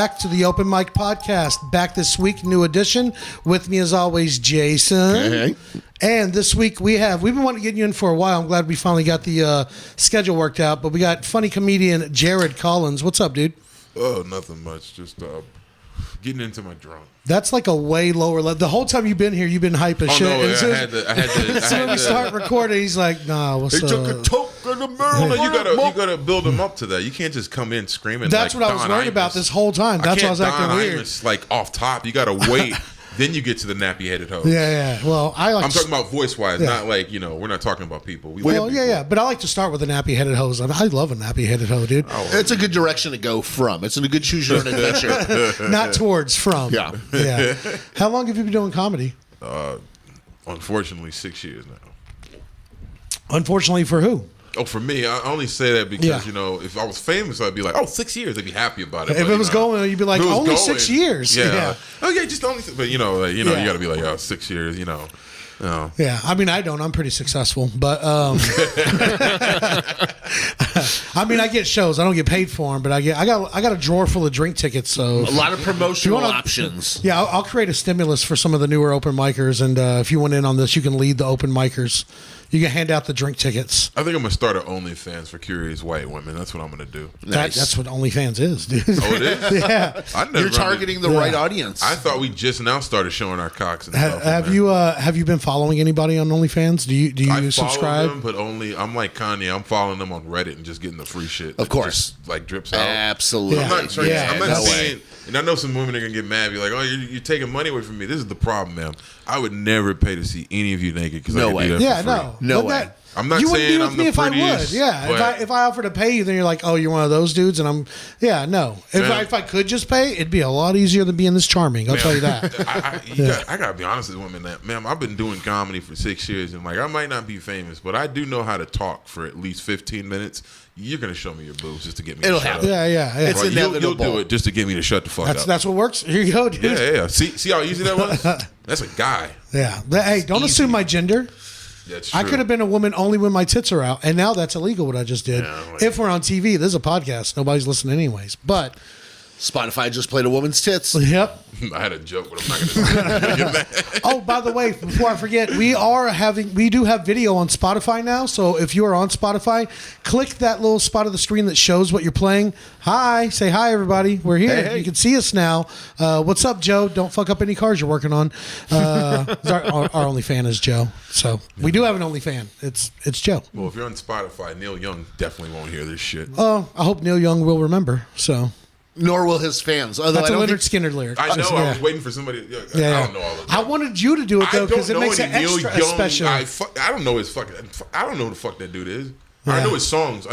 back to the Open Mic Podcast. Back this week, new edition. With me as always, Jason. Hey. And this week we've been wanting to get you in for a while. I'm glad we finally got the schedule worked out. But we got funny comedian Jared Collins. What's up, dude? Oh, nothing much. Just getting into my drunk. That's like a way lower level. The whole time you've been here, you've been hype as shit. No, And I had to. so when we start recording, he's like, "Nah, what's They up?" took a toke in the middle. No, you gotta build them up to that. You can't just come in screaming. That's like what I was Don worried about Imus. this whole time. That's why I was acting weird. Imus, like off top, you gotta wait. Then you get to the nappy-headed hoes. Yeah. Well, I'm talking about voice-wise, not like we're not talking about people. Yeah. But I like to start with a nappy-headed hose. I love a nappy-headed hoe, dude. It's a good direction to go from. It's a good choose your own adventure. Not towards, from. Yeah. How long have you been doing comedy? Unfortunately, 6 years now. Unfortunately for who? Oh, for me, I only say that because, if I was famous, I'd be like, 6 years. I'd be happy about it. If it was going, you'd be like, only going, 6 years. Yeah. Okay, just only, but you got to be like, 6 years, Yeah, I mean, I don't. I'm pretty successful, but I mean, I get shows. I don't get paid for them, but I got a drawer full of drink tickets. So A lot of promotional options. Yeah, I'll create a stimulus for some of the newer open micers, and if you want in on this, you can lead the open micers. You can hand out the drink tickets. I think I'm going to start an OnlyFans for curious white women. That's what I'm going to do. Nice. That's what OnlyFans is, dude. Oh, it is? Yeah. You're targeting the right audience. I thought we just now started showing our cocks and stuff. Have you been following anybody on OnlyFans? Do you subscribe? Them, but only I'm like Kanye. I'm following them on Reddit and just getting the free shit. Of course, just, like drips out. Absolutely. Yeah. I'm not saying. Yeah, I'm not no saying. And I know some women are gonna get mad. Be like, "Oh, you're taking money away from me." This is the problem, man. I would never pay to see any of you naked because I can do that Yeah, for free. No way. I'm not you wouldn't saying be with I'm me the if I prettiest. would. Yeah, if I offered to pay you, then you're like, oh, you're one of those dudes, and I'm. Yeah, no. If I could just pay, it'd be a lot easier than being this charming. I'll tell you that. I gotta be honest with women that, man, I've been doing comedy for 6 years, and like I might not be famous, but I do know how to talk for at least 15 minutes. You're gonna show me your boobs just to get me. It'll to shut happen. up. Yeah. It's Right, inevitable. You'll do it just to get me to shut the fuck up. That's what works. Here you go, dude. Yeah. See how easy that was? That's a guy. Yeah. Hey, don't assume my gender. That's true. I could have been a woman only when my tits are out, and now that's illegal. What I just did. Yeah, like- If we're on TV, this is a podcast. Nobody's listening anyways. But Spotify just played a woman's tits. yep. I had a joke, but I'm not gonna get mad. Oh, by the way, before I forget, we do have video on Spotify now. So if you are on Spotify, click that little spot of the screen that shows what you're playing. Say hi, everybody. We're here. Hey. You can see us now. What's up, Joe? Don't fuck up any cars you're working on. Our only fan is Joe. So we do have an only fan. It's Joe. Well, if you're on Spotify, Neil Young definitely won't hear this shit. I hope Neil Young will remember. So Nor will his fans. Although that's I a don't Leonard think Skinner lyric. I know. Yeah. I was waiting for somebody. I don't know all of that. I wanted you to do it though because it makes it Neil extra Young, special. I don't know his fucking. I don't know who the fuck that dude is. I know his songs.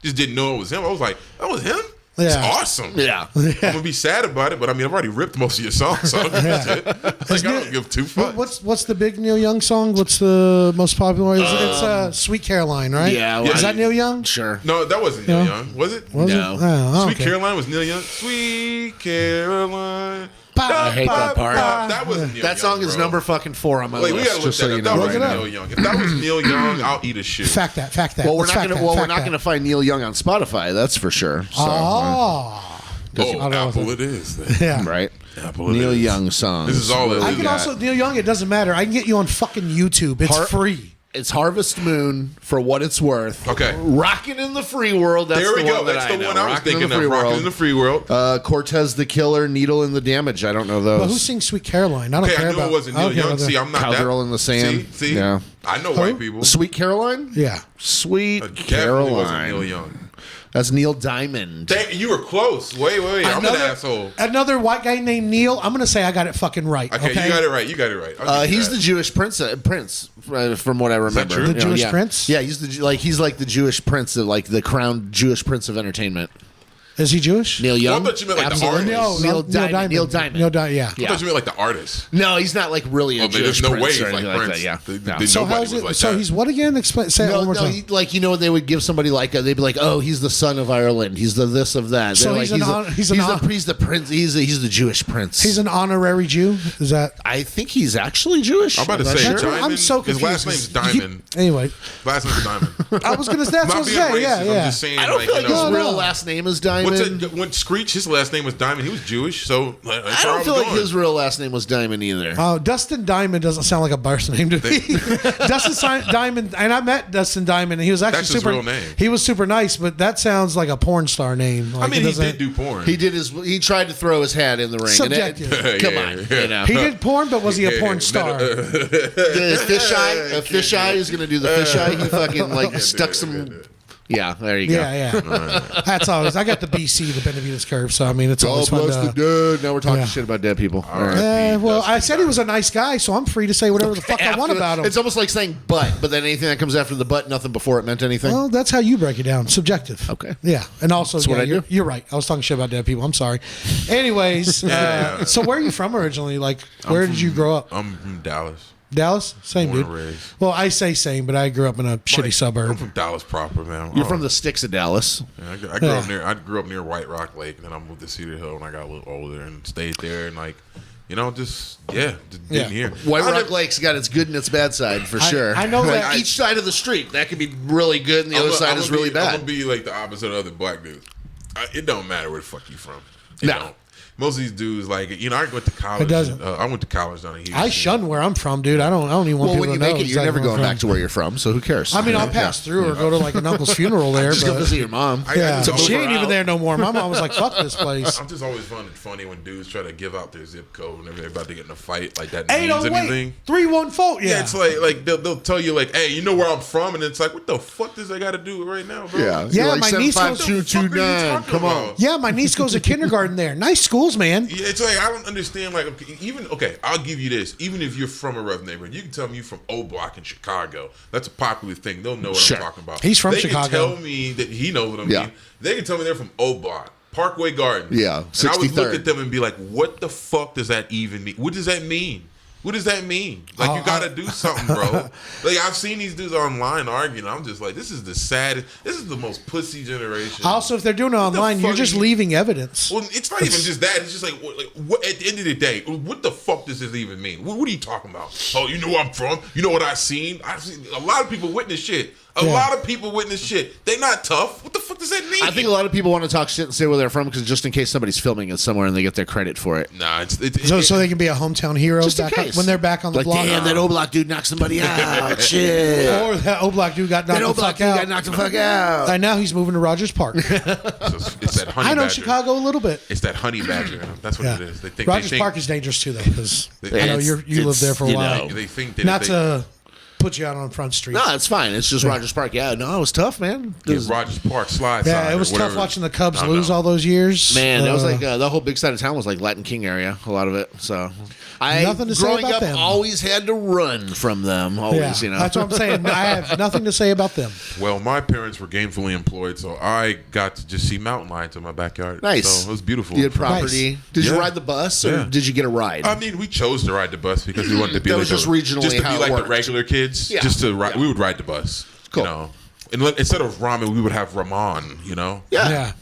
Just didn't know it was him. I was like, that was him. It's Yeah. awesome. Yeah. I'm gonna be sad about it, but I mean, I've already ripped most of your songs, so I don't give a shit. Like, I don't give two fucks. What's the big Neil Young song? What's the most popular? It's Sweet Caroline, right? Yeah. Is that Neil Young? Sure. No, that wasn't Neil Young, was it? Was No. it? Oh, Sweet okay. Caroline was Neil Young. Sweet Caroline. I hate that part. That wasn't Neil Young. That song is bro. number fucking 4 on my Like, we list. gotta look Just so that you up. That know. wasn't Look it up. Neil Young. If that was Neil Young, I'll eat a shit. Fact that. Well, we're Let's not fact gonna. that, Well, we're fact not that. gonna find Neil Young on Spotify. That's for sure. So, Oh. Apple it is. Then. Yeah. right. Apple it Neil is. Young songs. This is all it is. I can also Neil Young. It doesn't matter. I can get you on fucking YouTube. It's free. It's Harvest Moon for what it's worth. Okay. Rockin' in the Free World. That's There we the go. one that That's I the know. one I was Rockin' in thinking the of. Free Rockin' World. in the Free World. Cortez the Killer, Needle in the Damage. I don't know those. But who sings Sweet Caroline? I don't Okay, care I knew about. it wasn't I Neil don't care Young. about See, that. I'm not Cowgirl that. in the Sand. See? Yeah. I know white people. Sweet Caroline? Yeah. Sweet Definitely wasn't Caroline. Neil Young. That's Neil Diamond. You were close. Wait. I'm an asshole. Another white guy named Neil. I'm gonna say I got it fucking right. Okay, Okay. you got it right. I'll give you He's that. the Jewish prince, from what I remember. true? The Jewish yeah. prince? Yeah, he's like the Jewish prince, like the crowned Jewish prince of entertainment. Is he Jewish? Neil Young. I thought you meant like the Absolutely. artist. Neil Diamond. Neil Diamond. Yeah. I thought you meant like the artist. No, he's not like really a Well, Jewish there's no way prince he's or like anything Prince. like that. Yeah. No. So Nobody how's was it? like So that. he's what again? Say it one more time. Like they would give somebody like they'd be like, oh, he's the son of Ireland. He's the this of that. So They're he's like, an he's the prince. He's the Jewish prince. He's an honorary Jew. Is that? I think he's actually Jewish. I'm about to say That's- Diamond. I'm so His confused. last name's Diamond. Anyway, Last name's Diamond. I was gonna. That's what I Not was being saying. racist. Yeah, I'm yeah. just saying. I don't feel like his No, real no. last name is Diamond. Diamond. When Screech, his last name was Diamond. He was Jewish, so I don't feel like his real last name was Diamond either. Dustin Diamond doesn't sound like a birth name to me. Dustin Diamond, and I met Dustin Diamond, and he was actually That's his super. real name. He was super nice, but that sounds like a porn star name. Like, I mean, he did do porn. He tried to throw his hat in the ring. Subjective. Come on, you know. He did porn, but was he a porn star? The fisheye, a fisheye is going to do the fisheye. He fucking stuck some. Yeah, there you go. Yeah. That's always. I got the BC, the Benavides curve. So I mean, it's always fun bless to. the dead. Now we're talking shit about dead people. All right. Well, I said he was a nice guy, so I'm free to say whatever the fuck I want about him. It's almost like saying but then anything that comes after the but, nothing before it meant anything. Well, that's how you break it down. Subjective. Okay. Yeah, and also, That's what I do. You're right. I was talking shit about dead people. I'm sorry. Anyways, so where are you from originally? Like, where did you grow up? I'm from Dallas. Dallas? Same, Born dude. and raised. Well, I say same, but I grew up in a shitty I'm suburb. from Dallas proper, man. You're from the sticks of Dallas. Yeah, I grew up near White Rock Lake, and then I moved to Cedar Hill when I got a little older and stayed there, and just didn't hear. White Rock Lake's got its good and its bad side for sure. I know that. Each side of the street that could be really good, and the other side is really I'm bad. gonna be like the opposite of other black dudes. It don't matter where the fuck you from. It No. don't. Most of these dudes, I went to college. It doesn't. I went to college down in Houston. I shun where I'm from, dude. I don't even want Well, people when you to know. make it, you're exactly never where I'm going from. back to where you're from, so who cares? I mean, I'll pass through or go to like an uncle's funeral there, Just go but visit your mom. yeah, just she over ain't even out. there no more. My mom was like, "Fuck this place." I'm just always funny when dudes try to give out their zip code whenever they're about to get in a fight. Like that Hey, means don't anything. wait. 314. Yeah, Yeah, it's like they'll tell you like, hey, you know where I'm from, and it's like, what the fuck does that got to do with right now, bro? Yeah, Yeah, You're like my niece goes- 75229. Come on. yeah. My niece goes to kindergarten there. Nice schools, man. Yeah, it's like I don't understand. Like, I'll give you this. Even if you're from a rough neighborhood, you can tell me you're from O Block in Chicago. That's a popular thing. They'll know what Sure. I'm talking about. He's from they Chicago. Can tell me that he knows what I mean. Yeah. They can tell me they're from O Block, Parkway Gardens. Yeah, and I would look 63rd. at them and be like, "What the fuck does that even mean? What does that mean?" What does that mean? Like, you got to do something, bro. Like, I've seen these dudes online arguing. I'm just like, this is the saddest. This is the most pussy generation. Also, if they're doing it online, you're fuck just are you- leaving evidence. Well, it's not even just that. It's just like, what, at the end of the day, what the fuck does this even mean? What are you talking about? Oh, you know where I'm from? You know what I've seen? A lot of people witness shit. A lot of people witness shit. They not tough. What the fuck does that mean? I think a lot of people want to talk shit and say where they're from because just in case somebody's filming it somewhere and they get their credit for it. Nah, So they can be a hometown hero Just in back case. when they're back on the Like, block. damn, that O-Block dude knocked somebody out. Shit. Or that old black dude got knocked That the O-Block fuck dude out. got knocked the fuck out. And now he's moving to Rogers Park. it's that honey I know badger. Chicago a little bit. It's that honey badger. That's what Yeah. it is. They think Rogers Park is dangerous too, though, because I know you lived there for a while. They think that Not to put you out on Front Street. No, it's fine. It's just Rogers Park. Yeah, no, it was tough, man. It was- Rogers Park slide. Yeah, side it or was tough whatever. watching the Cubs I lose know. all those years. Man, that was like the whole big side of town was like Latin King area, a lot of it. So I, Nothing to say growing about up, them. always had to run from them. Yeah, Always, you know. that's what I'm saying. I have nothing to say about them. Well, my parents were gainfully employed, so I got to just see mountain lions in my backyard. Nice. So it was beautiful. You had property. Nice. Did you Yeah. ride the bus or Yeah. did you get a ride? I mean, we chose to ride the bus because we wanted to be That like was just the, regionally just to how be it like worked. the regular kids. Yeah. Just to ride, Yeah. we would ride the bus. Cool. You know, and instead of ramen, we would have Ramen. You know. Yeah.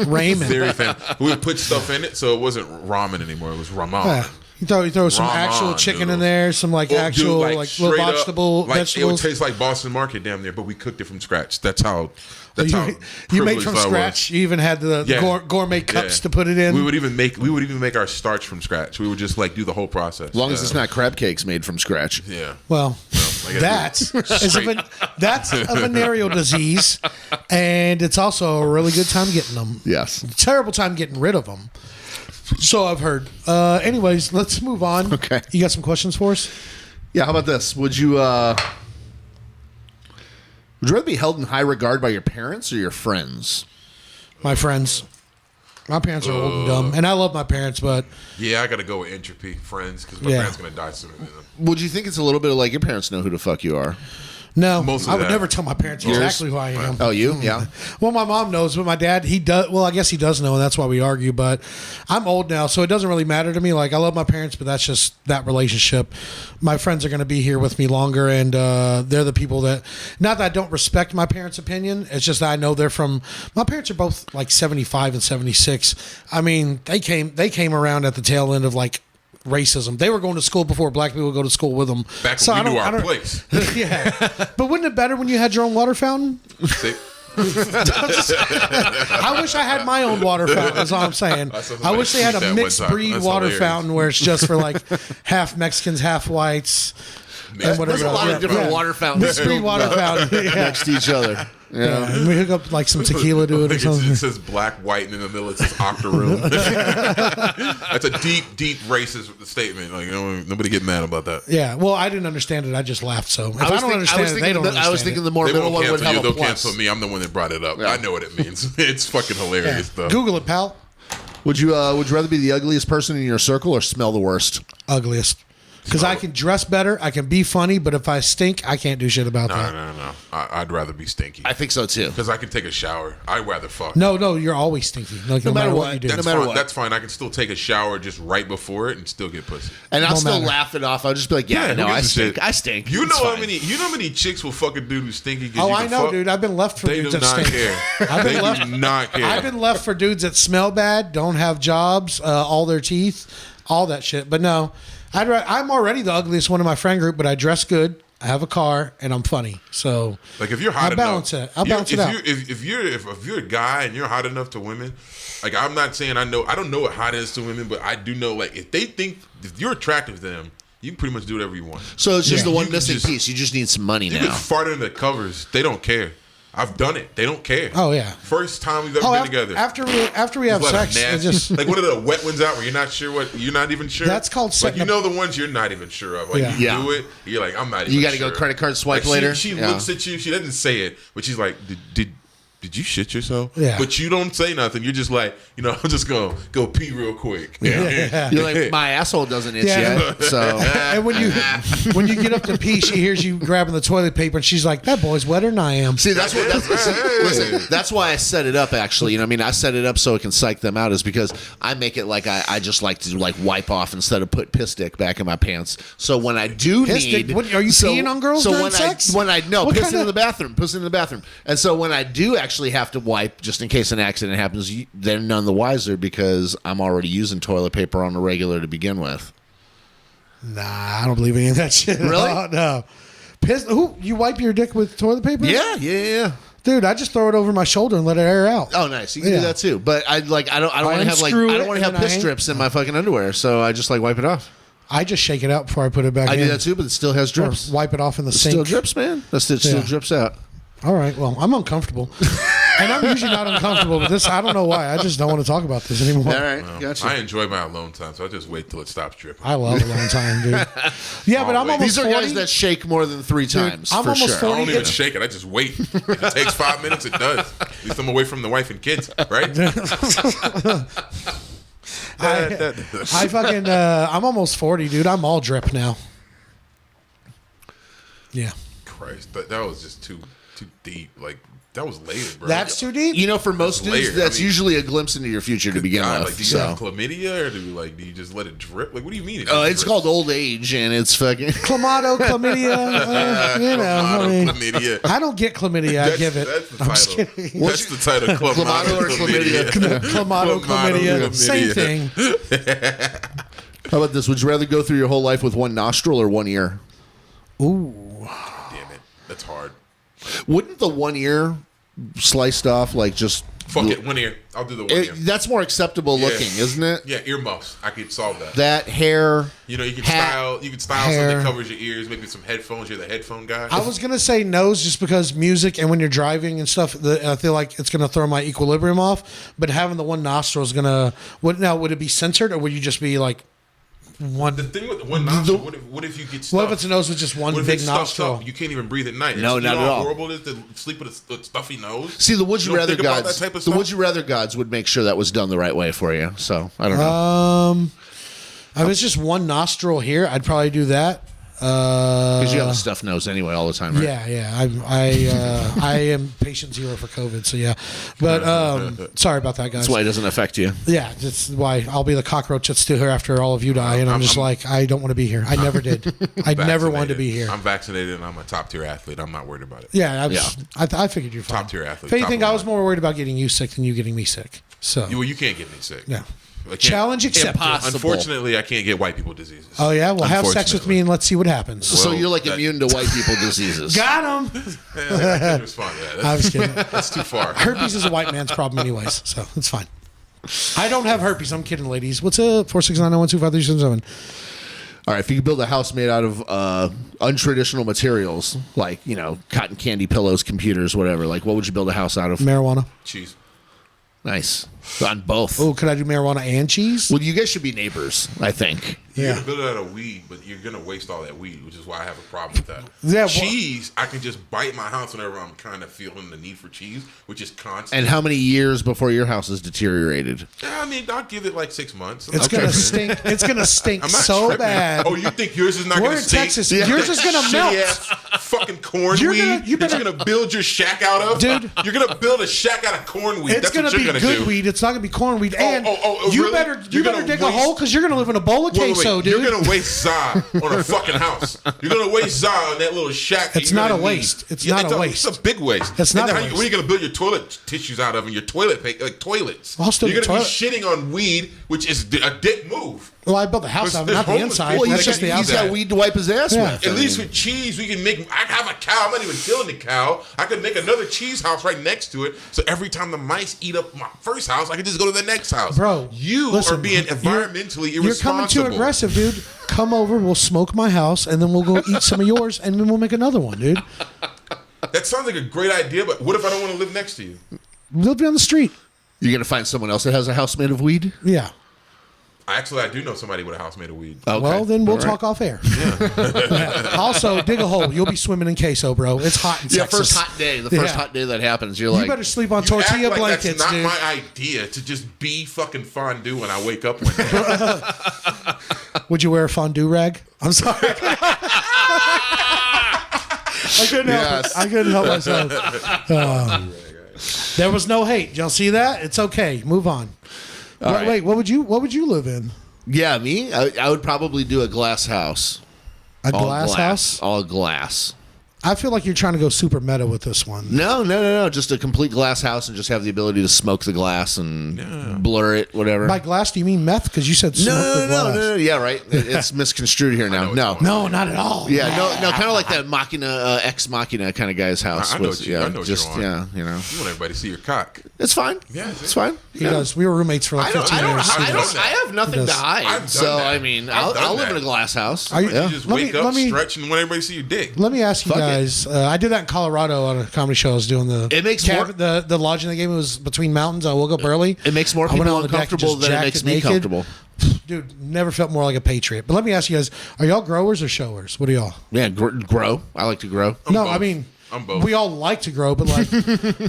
Raymond. Very fan. We would put stuff in it, so it wasn't ramen anymore. It was Ramen. Yeah. You throw some Ramen actual chicken in noodles. there, some like Well, actual dude, like little straight up, vegetable like, vegetables. It would taste like Boston Market damn near, but we cooked it from scratch. That's how. That's you, how you made privileged from I was. scratch. You even had the Yeah. gourmet cups Yeah. to put it in. We would even make our starch from scratch. We would just like do the whole process. As long as it's not crab cakes made from scratch. Yeah. Well, I that's that's a venereal disease, and it's also a really good time getting them. Yes. Terrible time getting rid of them. So I've heard. Anyways, let's move on. Okay. You got some questions for us? Yeah, how about this? Would you rather be held in high regard by your parents or your friends? My friends. My parents are old and dumb, and I love my parents, but Yeah, I got to go with entropy, friends, because my Yeah. parents gonna die sooner than them. Would you think it's a little bit of like your parents know who the fuck you are? no, Most of I would that. never tell my parents Yours? exactly who I am. Oh, you? Yeah. Well, my mom knows, but my dad, he does. Well, I guess he does know, and that's why we argue. But I'm old now, so it doesn't really matter to me. Like, I love my parents, but that's just that relationship. My friends are going to be here with me longer, and they're the people that. Not that I don't respect my parents' opinion. It's just that I know they're from. My parents are both like 75 and 76. I mean, they came around at the tail end of like racism. They were going to school before black people would go to school with them. Back when we knew our place. Yeah, but wouldn't it better when you had your own water fountain? See? I wish I had my own water fountain. That's all I'm saying. I wish they had a mixed breed water fountain where it's just for like half Mexicans, half whites. And whatever. There's a lot of different water fountains. Mixed breed water fountain Next to each other. Yeah. And we hook up like some tequila to it or something. It says black, white, and in the middle it says Octoroom. That's a deep racist statement. Like, nobody get mad about that. Yeah. Well, I didn't understand it. I just laughed. So if I don't understand it, they don't understand I was thinking the more middle one would have a They'll plus. cancel me. I'm the one that brought it up. Yeah. I know what it means. It's fucking hilarious, though. Google it, pal. Would you rather be the ugliest person in your circle or smell the worst? Ugliest. Because I can dress better, I can be funny, but if I stink, I can't do shit about that. No. I'd rather be stinky. I think so too. Because I can take a shower. I'd rather fuck. No, you're always stinky. Like, no matter what you do. That's fine. I can still take a shower just right before it and still get pussy. And I'll still laugh it off. I'll just be like, I stink. I stink. You know how many chicks will fuck a dude who's stinky? I know, dude. I've been left for dudes that stink. They do not care. I've been left for dudes that smell bad, don't have jobs, all their teeth, all that shit. But no. I'm already the ugliest one in my friend group, but I dress good, I have a car, and I'm funny. So, like, if you're hot I'll balance it out. If you're a guy and you're hot enough to women, like, I'm not saying I don't know what hot is to women, but I do know, like, if you're attractive to them, you can pretty much do whatever you want. So it's just the one missing piece. You just need some money now. You can fart in the covers. They don't care. I've done it. They don't care. Oh yeah. First time we've ever been together. After we have sex, it's just like one of the wet ones out where you're not even sure. That's called setting like, the ones you're not even sure of. Like you do it, you're like, I'm not even sure. You got to go credit card swipe later. She looks at you. She doesn't say it, but she's like, did you shit yourself? Yeah. But you don't say nothing. You're just like, I'm just gonna go pee real quick. Yeah. You're like, my asshole doesn't itch yet. So and when you get up to pee, she hears you grabbing the toilet paper, and she's like, that boy's wetter than I am. See, that's why I set it up. Actually, I set it up so it can psych them out. Is because I make it like I just like to like wipe off instead of put piss stick back in my pants. So when I do piss need, stick? What, are you peeing on girls during sex? Pissing in the bathroom. And so when I do actually have to wipe just in case an accident happens, they're none the wiser because I'm already using toilet paper on the regular to begin with. Nah, I don't believe any of that shit. Really? Oh, no. You wipe your dick with toilet paper? Yeah. Dude, I just throw it over my shoulder and let it air out. Oh, nice. You can do that too. But I don't want to have piss strips in my fucking underwear, so I just like wipe it off. I just shake it out before I put it back in. I do that too, but it still has drips. Or wipe it off in the sink. Still drips, man. It still drips out. All right. Well, I'm uncomfortable. And I'm usually not uncomfortable with this. I don't know why. I just don't want to talk about this anymore. All right. Gotcha. I enjoy my alone time, so I just wait till it stops dripping. I love alone time, dude. Yeah, but I'm almost These are 40. Guys that shake more than 3 times. I'm for almost sure. 40. I don't even shake it. I just wait. If it takes 5 minutes, it does. At least I'm away from the wife and kids, right? I'm almost 40, dude. I'm all drip now. Yeah. Christ, that was just too deep. Like, that was later, bro. That's too deep? For most dudes, that's usually a glimpse into your future to begin with. Like, do you have chlamydia, or do you just let it drip? Like, what do you mean? It's called old age, and it's fucking Clamato, chlamydia. Chlamydia. I don't get chlamydia. I give it. That's the title. That's the title. Clamato or chlamydia? Clamato, chlamydia. Same thing. How about this? Would you rather go through your whole life with one nostril or one ear? Ooh. Damn it. That's hard. Wouldn't the one ear sliced off like just... Fuck it, one ear. I'll do the one ear. That's more acceptable looking, isn't it? Yeah, earmuffs. I could solve that. That hair... You can style something that covers your ears, maybe some headphones. You're the headphone guy. I was going to say nose just because music and when you're driving and stuff, I feel like it's going to throw my equilibrium off. But having the one nostril is going to... Would it be censored or would you just be like... One. The thing with the one nostril, what if you get stuffed? What if it's a nose with just one big nostril? You can't even breathe at night. No, not at all. How horrible it is to sleep with a stuffy nose? See, the would you rather gods, would make sure that was done the right way for you. So I don't know. If it's just one nostril here, I'd probably do that. Because you have a stuffed nose anyway all the time, right? Yeah. I am patient 0 for COVID, so yeah. But sorry about that, guys. That's why it doesn't affect you. Yeah, that's why I'll be the cockroach that's still here after all of you die, and I'm like, I don't want to be here. I never did. I never wanted to be here. I'm vaccinated and I'm a top tier athlete. I'm not worried about it. Yeah, I figured you're fine. Top tier athlete. If anything, I was more worried about getting you sick than you getting me sick. So you can't get me sick. yeah. I can't. Challenge accepted. Impossible. Unfortunately, I can't get white people diseases. Oh yeah, well have sex with me and let's see what happens. So Well, you're like immune to white people diseases. Got him. Yeah, I can respond to that. I was kidding. That's too far. Herpes is a white man's problem, anyways, so it's fine. I don't have herpes. I'm kidding, ladies. What's up? 469-912-5377. All right, if you could build a house made out of untraditional materials, like, cotton candy pillows, computers, whatever, like, what would you build a house out of? Marijuana. Cheese. Nice. On both. Oh, could I do marijuana and cheese? Well, you guys should be neighbors, I think. You're Yeah. gonna build it out of weed, but you're gonna waste all that weed, which is why I have a problem with that. Yeah, well- cheese, I can just bite my house whenever I'm kind of feeling the need for cheese, which is constant. And how many years before your house is deteriorated? Yeah, I mean, I'll give it like 6 months. It's Okay. gonna stink. It's gonna stink I'm not so tripping. bad. Oh, you think yours is not We're gonna in stink? Texas. Yours is gonna melt. Fucking corn You're weed. gonna- you better- that you're gonna build your shack out of, Dude. You're gonna build a shack out of corn weed. It's That's gonna what be you're gonna good do. weed. It's not gonna be corn weed. And you really? better You're gonna dig a waste- hole because you're gonna live in a bowl of Wait, queso, dude. You're gonna waste za on a fucking house. You're gonna waste za on that little shack. that It's you're not gonna a waste. need. It's not a waste. It's a big waste. It's not And a then waste. What are you gonna build your toilet tissues out of and your like toilets? I'll still you're get gonna toilet- be shitting on weed, which is a dick move. Well, I built the house out of it, There's not the homeless inside. people Well, that That's he's just can the use got outside. that. weed to wipe his ass Yeah. with. At least with cheese, we can make. I have a cow. I'm not even killing the cow. I could make another cheese house right next to it. So every time the mice eat up my first house, I can just go to the next house. Bro, you listen, are being environmentally irresponsible. You're coming too aggressive, dude. Come over, we'll smoke my house, and then we'll go eat some of yours, and then we'll make another one, dude. That sounds like a great idea, but what if I don't want to live next to you? We'll be on the street. You're going to find someone else that has a house made of weed? Yeah. Actually, I do know somebody with a house made of weed. Okay. Well, then we'll All right. talk off air. Yeah. Also, dig a hole. You'll be swimming in queso, bro. It's hot in Yeah, Texas. first hot day. The first Yeah. hot day that happens, you're You like, better sleep on You tortilla act like blankets, that's not dude. my idea to just be fucking fondue when I wake up one day. Would you wear a fondue rag? I'm sorry. I couldn't help it. Yes. I couldn't help myself. There was no hate. Y'all see that? It's okay. Move on. right. Wait, what would you live in? yeah, me? I would probably do a glass house. A glass house? All glass. I feel like you're trying to go super meta with this one. No. Just a complete glass house and just have the ability to smoke the glass and blur it, whatever. By glass, do you mean meth? Because you said smoke the glass. No. Yeah, right. It's misconstrued here now. No. No, not at all. Yeah, no, kind of like that Machina, ex Machina kind of guy's house. I know was, what you- I know what just, you're on. yeah, You want everybody to see your cock. It's fine. Yeah, it's fine. He does. We were roommates for like 15 years. I have nothing He to does. hide. I've done So, that. I mean, I've done I'll live that. in a glass house. Are you- You just Let wake me- up, let me- stretch, and want everybody to see your dick. Let me ask you Fuck it. guys. I did that in Colorado on a comedy show. I was doing the It makes more- the lodging they gave me was between mountains. I woke up early. It makes more I went people on the deck and uncomfortable just than it jacked makes me naked. comfortable. Dude, never felt more like a patriot. But let me ask you guys: are y'all growers or showers? What are y'all? Yeah, grow. I like to grow. No, both. I mean, I'm both. we all like to grow, but like,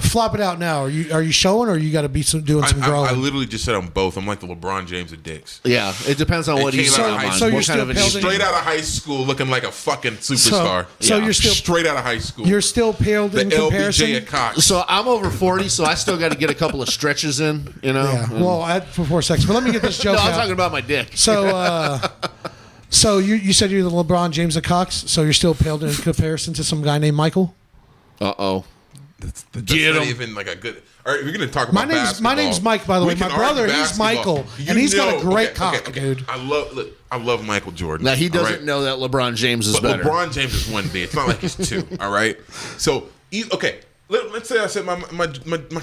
flop it out now. Are you showing, or you got to be doing some growing? I literally just said I'm both. I'm like the LeBron James of dicks. Yeah, it depends on It what he's came out on. of high so school. you're What still kind of an building- Straight out of high school, looking like a fucking superstar. So Yeah. you're still Straight out of high school. you're still paled the in comparison. LBJ of cock. So I'm over 40, so I still got to get a couple of stretches in, you know? Yeah. Well, for 4 seconds, but let me get this joke No, I'm out. talking about my dick. So you said you're the LeBron James of Cox, so you're still paled in comparison to some guy named Michael? Uh-oh. That's Get not 'em. even like a good. All right, we're gonna talk My about name's basketball. Mike, by the We way. My can brother, argue he's basketball. Michael, and he's got a great okay, cock, dude. I love Michael Jordan. Now, he all doesn't right? know that LeBron James is But better. LeBron James is 1B. It's not like he's 2. All right. So okay, let's say I said my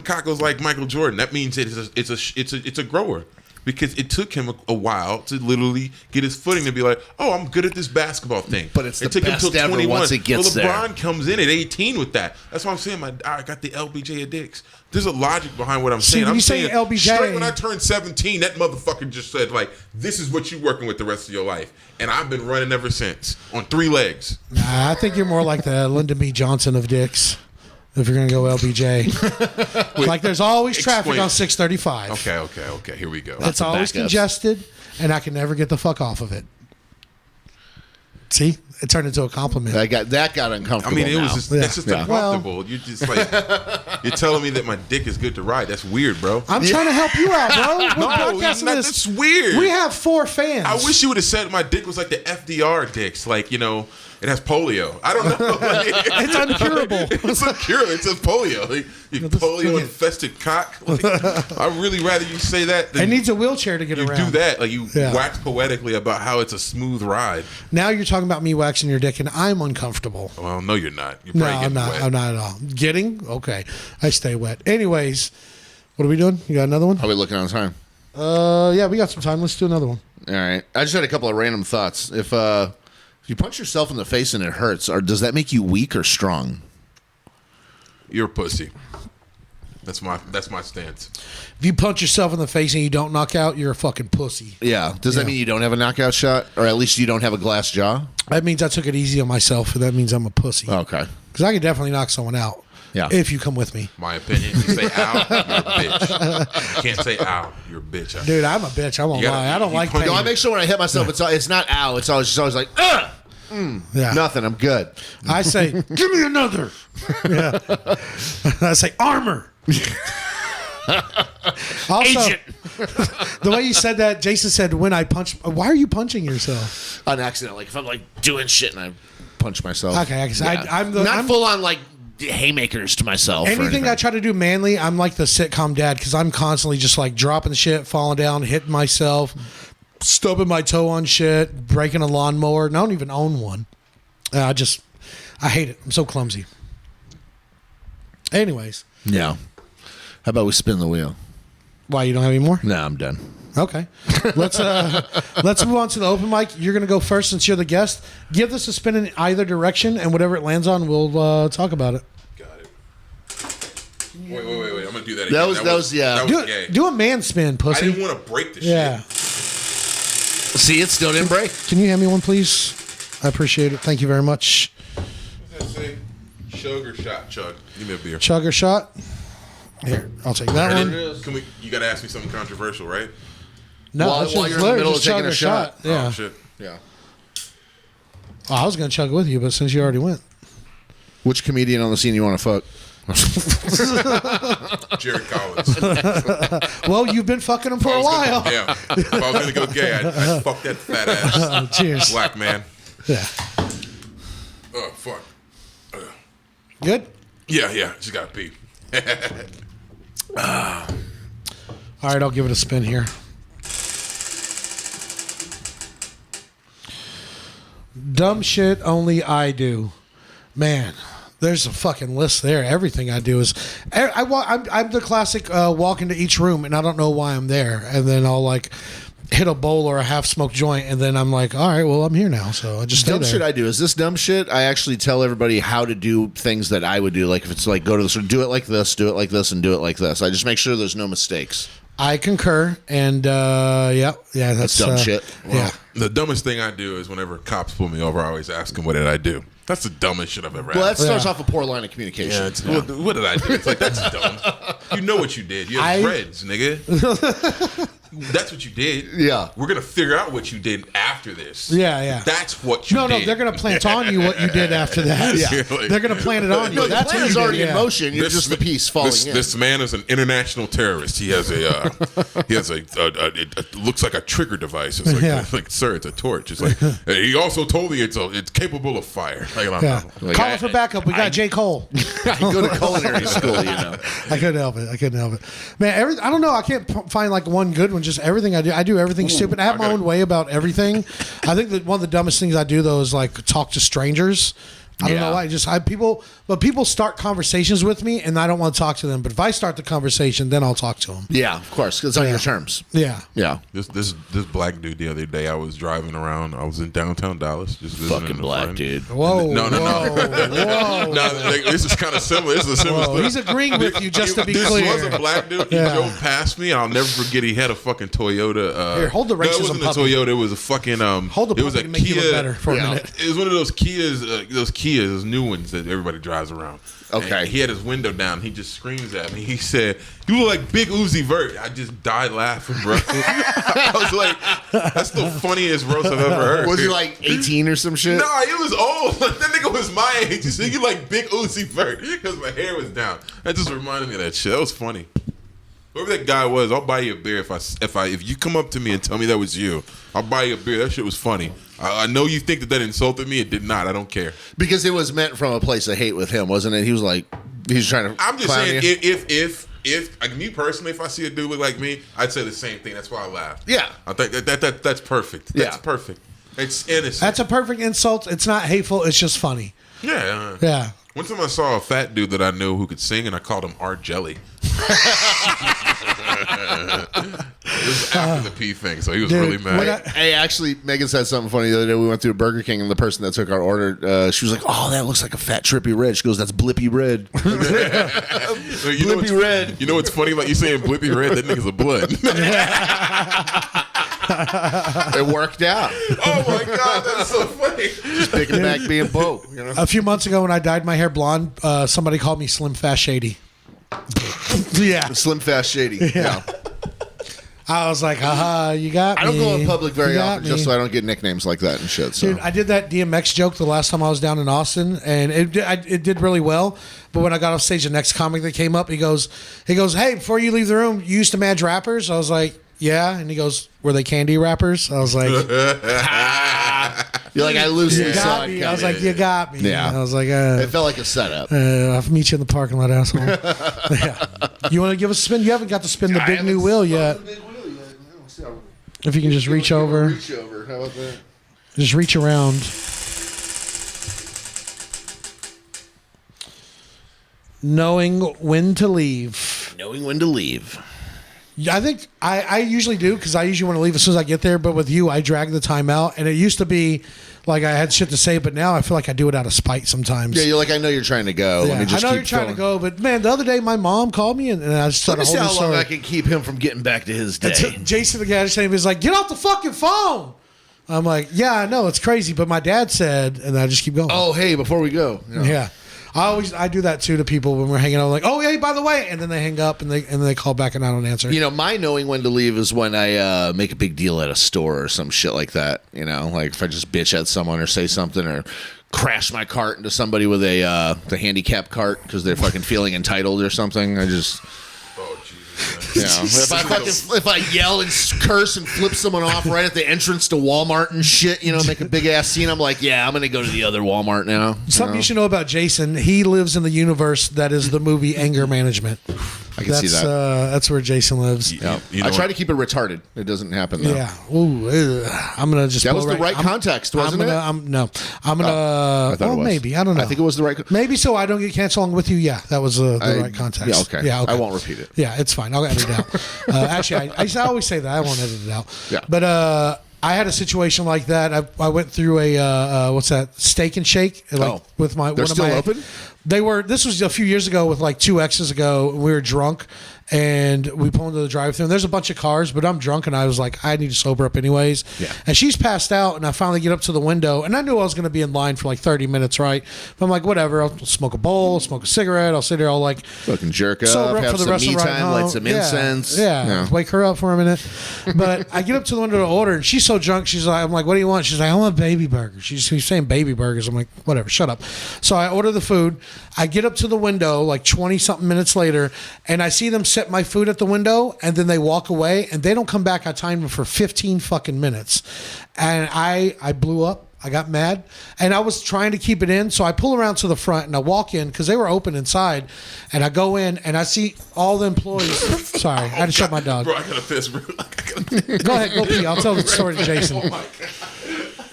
cock was like Michael Jordan. That means it's a grower. Because it took him a while to literally get his footing to be like, oh, I'm good at this basketball thing. But it's the took him best till ever 21. once it gets well, there. LeBron comes in at 18 with that. That's why I'm saying I got the LBJ of dicks. There's a logic behind what I'm saying. when I'm you say saying LBJ straight when I turned 17, that motherfucker just said like, this is what you're working with the rest of your life. And I've been running ever since on 3 legs. Nah, I think you're more like the Lyndon B. Johnson of dicks. If you're gonna go LBJ, like there's always traffic explain. on 635. Okay. Here we go. It's of always backups. congested, and I can never get the fuck off of it. See, it turned into a compliment. That got uncomfortable. I mean, now. that's just Yeah. uncomfortable. You're just like, you're telling me that my dick is good to ride. That's weird, bro. I'm trying to help you out, bro. We're broadcasting this. That's weird. We have 4 fans. I wish you would have said my dick was like the FDR dicks, like, you know, It has polio. I don't know. It's uncurable. It's uncurable. It says polio. Like, you polio-infested cock. Like, I'd really rather you say that than it needs a wheelchair to get you around. do that. Like you wax poetically about how it's a smooth ride. Now you're talking about me waxing your dick, and I'm uncomfortable. Well, no, you're not. You're No, probably I'm getting not. wet. I'm not at all. Getting? Okay. I stay wet. Anyways, what are we doing? You got another one? How are we looking on time? Yeah, we got some time. Let's do another one. All right. I just had a couple of random thoughts. If you punch yourself in the face and it hurts, or does that make you weak or strong? You're a pussy. That's my stance. If you punch yourself in the face and you don't knock out, you're a fucking pussy. Yeah. Does that mean you don't have a knockout shot, or at least you don't have a glass jaw? That means I took it easy on myself, and that means I'm a pussy. Okay. Because I could definitely knock someone out. Yeah. If you come with me. My opinion. You say ow, you're a bitch. You can't say ow, you're a bitch. Dude, I'm a bitch. I won't lie. I don't like pain. No, I make sure when I hit myself, it's not ow. It's always like, ugh. Yeah. Nothing. I'm good. I say, give me another. Yeah. I say, armor. Also, Agent. the way you said that, Jason said, when I punch, why are you punching yourself? On accident. Like if I'm like doing shit and I punch myself. Okay, I'm not full on like haymakers to myself. Anything I try to do manly, I'm like the sitcom dad because I'm constantly just like dropping shit, falling down, hitting myself, stubbing my toe on shit, breaking a lawnmower, and I don't even own one. I hate it. I'm so clumsy. Anyways. Yeah. How about we spin the wheel? Why, you don't have any more? No, I'm done. Okay. Let's move on to the open mic. You're going to go first since you're the guest. Give this a spin in either direction, and whatever it lands on, we'll talk about it. Got it. Wait. I'm going to do that again. That was gay. Do a man spin, pussy. I didn't want to break the Yeah. shit. See, it still didn't break. Can you hand me one, please? I appreciate it. Thank you very much. What does that say? Chug or shot? Chug. Give me a beer. Chug or shot? Here, I'll take that one. You got to ask me something controversial, right? No, While that's you're just in the literally middle of just chug taking or a shot. Yeah. Oh, shit. Yeah. Oh, I was going to chug with you, but since you already went. Which comedian on the scene you want to fuck? Jared Collins. Well, you've been fucking him for a while. Yeah. If I was going to go gay, I'd fuck that fat ass Cheers. black man. Yeah. Oh, fuck. Good? Yeah. Just got to pee. All right, I'll give it a spin here. Dumb shit only I do. Man, there's a fucking list there. Everything I do is... I'm the classic walk into each room, and I don't know why I'm there. And then I'll, like, hit a bowl or a half-smoked joint, and then I'm like, all right, well, I'm here now, so I just stay Dumb there. shit I do. Is this dumb shit? I actually tell everybody how to do things that I would do. Like if it's like go to this or do it like this, do it like this, and do it like this. I just make sure there's no mistakes. I concur, and that's dumb shit. Yeah. The dumbest thing I do is whenever cops pull me over, I always ask them, what did I do? That's the dumbest shit I've ever Well, that asked. starts off a poor line of communication. What did I do? It's like, that's dumb. You know what you did. You have dreads, nigga. That's what you did. Yeah. We're going to figure out what you did after this. Yeah. That's what you did. No, they're going to plant on you what you did after that. Yeah. They're going to plant it on you. No, the That's plan what is you already did, in motion. You're just the piece falling in. This man is an international terrorist. He has a it looks like a trigger device. It's like, Yeah. like, sir, it's a torch. It's like he also told me it's capable of fire. Like, I don't Yeah. know. Like, Call it for backup. We got J. Cole. I go to culinary school, you know. I couldn't help it. Man, I don't know. I can't find like one good one. Just everything I do everything stupid. I have my own way about everything. I think that one of the dumbest things I do though is like talk to strangers. I don't know why. People start conversations with me, and I don't want to talk to them. But if I start the conversation, then I'll talk to them. Yeah, of course, because it's on your terms. Yeah. Yeah. This black dude the other day, I was driving around. I was in downtown Dallas, just visiting Fucking a black friend. dude. Whoa. No. Whoa. No, this is kind of similar. This is a similar story. He's agreeing with you, just to be this clear. was a black dude. He Yeah. drove past me. I'll never forget. He had a fucking Toyota. Here, hold the No, it racism wasn't a puppy. Toyota. It was a fucking. Hold the It was puppy a to make you Kia. look better for a minute. It was one of those Kias. Those New ones that everybody drives around. Okay. And he had his window down. He just screams at me. He said, "You look like Big Uzi Vert." I just died laughing, bro. I was like, "That's the funniest roast I've ever heard." Was he like 18 or some shit? Nah, he was old. Like, that nigga was my age. He said, "You like Big Uzi Vert," because my hair was down. That just reminded me of that shit. That was funny. Whoever that guy was, I'll buy you a beer if you come up to me and tell me that was you. I'll buy you a beer. That shit was funny. I know you think that insulted me. It did not. I don't care. Because it was meant from a place of hate with him, wasn't it? He was like, he was trying to. I'm just saying, you. if like me personally, if I see a dude look like me, I'd say the same thing. That's why I laughed. Yeah, I think that's perfect. That's perfect. It's innocent. That's a perfect insult. It's not hateful. It's just funny. Yeah. Yeah. One time I saw a fat dude that I knew who could sing, and I called him Art Jelly. It was after the pee thing, so he was really mad. Hey, actually, Megan said something funny the other day. We went through Burger King, and the person that took our order, she was like, "Oh, that looks like a fat, trippy red." She goes, "That's Blippy Red." Blippy Red. You know what's funny about you saying Blippy Red? That nigga's a blood. It worked out. Oh my god, that's so funny. Just picking back being Bo. You know? A few months ago, when I dyed my hair blonde, somebody called me Slim Fast Shady. Yeah, Slim Fast Shady. Yeah. I was like, haha, you got me. I don't go in public very often me. just so I don't get nicknames like that and shit. So. Dude, I did that DMX joke the last time I was down in Austin, and it did really well. But when I got off stage, the next comic that came up, he goes, "Hey, before you leave the room, you used to manage rappers?" I was like, "Yeah," and he goes, "Were they candy rappers?" I was like, "You're like I loosely you saw got me." it." I was like, "You got me." Yeah, I was like, "It felt like a setup." I'll meet you in the parking lot, asshole. Yeah. You want to give us a spin? You haven't got to spin the big new wheel yet. If you can just reach over. Reach over. How about that? Just reach around. Knowing when to leave. Knowing when to leave. I think I usually do because I usually want to leave as soon as I get there. But with you, I drag the time out. And it used to be like I had shit to say, but now I feel like I do it out of spite sometimes. Yeah, you're like, I know you're trying to go. Yeah, Let me just I know keep you're trying going. to go, but man, the other day my mom called me and I just started Let me see holding how long I can keep him from getting back to his day. Jason, the guy, was like, "Get off the fucking phone." I'm like, "Yeah, I know it's crazy, but my dad said," and I just keep going. Oh, hey, before we go. Yeah. I do that too to people when we're hanging out. I'm like, "Oh, hey, by the way," and then they hang up and they call back and I don't answer. You know, my knowing when to leave is when I make a big deal at a store or some shit like that. You know, like if I just bitch at someone or say something or crash my cart into somebody with the handicap cart because they're fucking feeling entitled or something. I just. You know, if I yell and curse and flip someone off right at the entrance to Walmart and shit, you know, make a big ass scene, I'm like, yeah, I'm gonna go to the other Walmart now. Something you should know about Jason: he lives in the universe that is the movie Anger Management. I can see that. That's where Jason lives. Yeah. I try to keep it retarded. It doesn't happen though. Yeah. Ooh, I'm gonna just. That was the right context, wasn't it? I'm gonna. Oh, maybe I don't know. I think it was the right. Maybe so I don't get canceled along with you. Yeah, that was the right context. Yeah. Okay. Yeah. Okay. I won't repeat it. Yeah, it's fine. I'll edit it out. Actually, I always say that I won't edit it out. Yeah. But I had a situation like that. I went through a what's that, Steak and Shake with my. They're one still of my, open? They were. This was a few years ago with like 2 exes ago. We were drunk and we pulled into the drive-thru. And there's a bunch of cars, but I'm drunk and I was like, I need to sober up anyways. Yeah. And she's passed out, and I finally get up to the window, and I knew I was going to be in line for like 30 minutes, right? But I'm like, whatever. I'll smoke a bowl, smoke a cigarette. I'll sit there, I'll like fucking jerk sober up, up have for the some rest me of the ride time, home. light some incense. Yeah. Wake her up for a minute. But I get up to the window to order, and she's so drunk. She's like, I'm like, what do you want? She's like, I want baby burgers. She's saying baby burgers. I'm like, whatever, shut up. So I order the food. I get up to the window like 20 something minutes later, and I see them set my food at the window, and then they walk away, and they don't come back. I timed them for 15 fucking minutes, and I blew up. I got mad, and I was trying to keep it in, so I pull around to the front, and I walk in, because they were open inside, and I go in, and I see all the employees. Sorry, I had to shut my dog. Bro, I got to piss, bro. Go ahead, go pee. I'll tell the story to Jason. Oh, my God.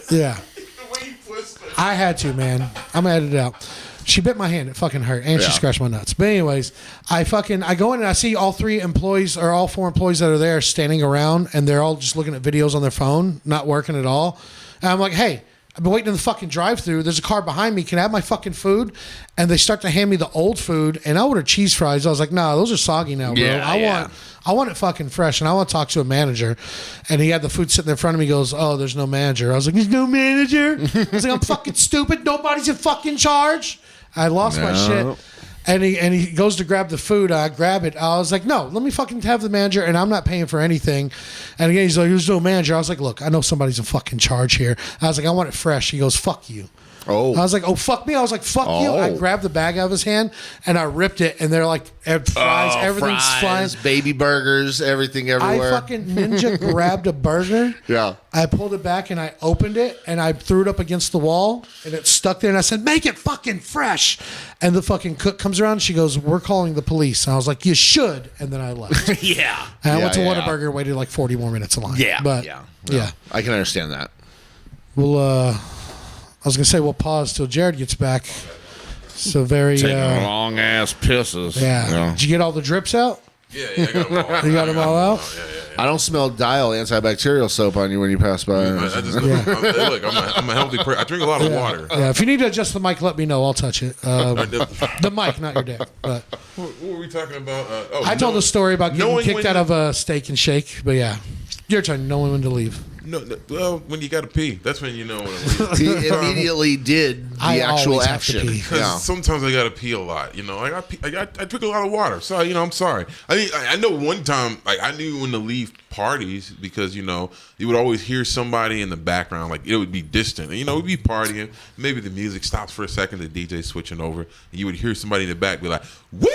Yeah. The way you twisted. I had to, man. I'm going to edit it out. She bit my hand. It fucking hurt. And she scratched my nuts. But anyways, I go in and I see all 4 employees that are there standing around, and they're all just looking at videos on their phone, not working at all. And I'm like, hey, I've been waiting in the fucking drive-thru. There's a car behind me. Can I have my fucking food? And they start to hand me the old food, and I ordered cheese fries. I was like, nah, those are soggy now, bro. I want it fucking fresh, and I want to talk to a manager. And he had the food sitting in front of me. He goes, oh, there's no manager. I was like, there's no manager? I was like, I'm fucking stupid. Nobody's in fucking charge. I lost my shit. And he goes to grab the food. I grab it. I was like, no, let me fucking have the manager, and I'm not paying for anything. And again, he's like, there's no manager. I was like, look, I know somebody's in fucking charge here. I was like, I want it fresh. He goes, fuck you. Oh. I was like, oh, fuck me. I was like, fuck you. I grabbed the bag out of his hand and I ripped it. And they're like, fries, everything's fries, flying. baby burgers, everything everywhere. I fucking ninja grabbed a burger. Yeah. I pulled it back and I opened it and I threw it up against the wall and it stuck there. And I said, make it fucking fresh. And the fucking cook comes around and she goes, we're calling the police. And I was like, you should. And then I left. Yeah. And I went to yeah. Whataburger, waited like 40 more minutes in line. Yeah. But yeah. I can understand that. We'll, I was going to say we'll pause till Jared gets back. So very... long ass pisses. Yeah. Did you get all the drips out? Yeah, I got them all out. You got them all out? Yeah. I don't smell Dial antibacterial soap on you when you pass by. I just look. I'm a healthy person. I drink a lot of water. Yeah, if you need to adjust the mic, let me know. I'll touch it. The mic, not your dick. But What were we talking about? I told the story about getting kicked out of a Steak and Shake. But yeah, your turn. Knowing when to leave. No, well, when you got to pee, that's when you know when to leave. He immediately did the actual action. Because sometimes I got to pee a lot. You know, I drink a lot of water. So, you know, I'm sorry. I mean, I know one time, like, I knew when to leave parties because, you know, you would always hear somebody in the background. Like, it would be distant. And, you know, we'd be partying. Maybe the music stops for a second, the DJ switching over. And you would hear somebody in the back be like, woo,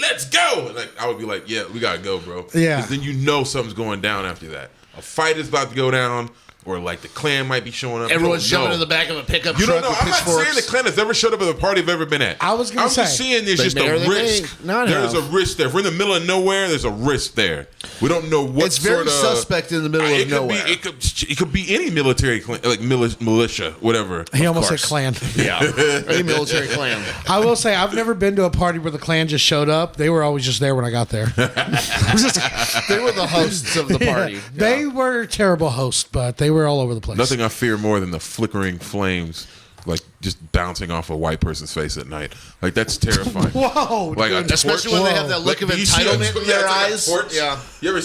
let's go. And like, I would be like, yeah, we got to go, bro. Yeah. Because then you know something's going down after that. A fight is about to go down, or like the Klan might be showing up. Everyone's jumping in the back of a pickup You truck don't know. with I'm not pitchforks. saying the Klan has ever showed up at a party I've ever been at. I was gonna say. I'm just saying there's They just may or a they risk. may not There's a have. risk there. If we're in the middle of nowhere, there's a risk there. We don't know what It's very sort of suspect in the middle of nowhere. It could be any military clan, like militia, whatever. He Of almost said course. Klan. Yeah. Any military clan. I will say I've never been to a party where the Klan just showed up. They were always just there when I got there. They were the hosts of the party. Yeah. They were terrible hosts, but they were all over the place. Nothing I fear more than the flickering flames, like just bouncing off a white person's face at night. Like that's terrifying. Whoa, Like dude. a Especially torch. when they have that look of do you see entitlement in their it's like a eyes. torch? Yeah. You ever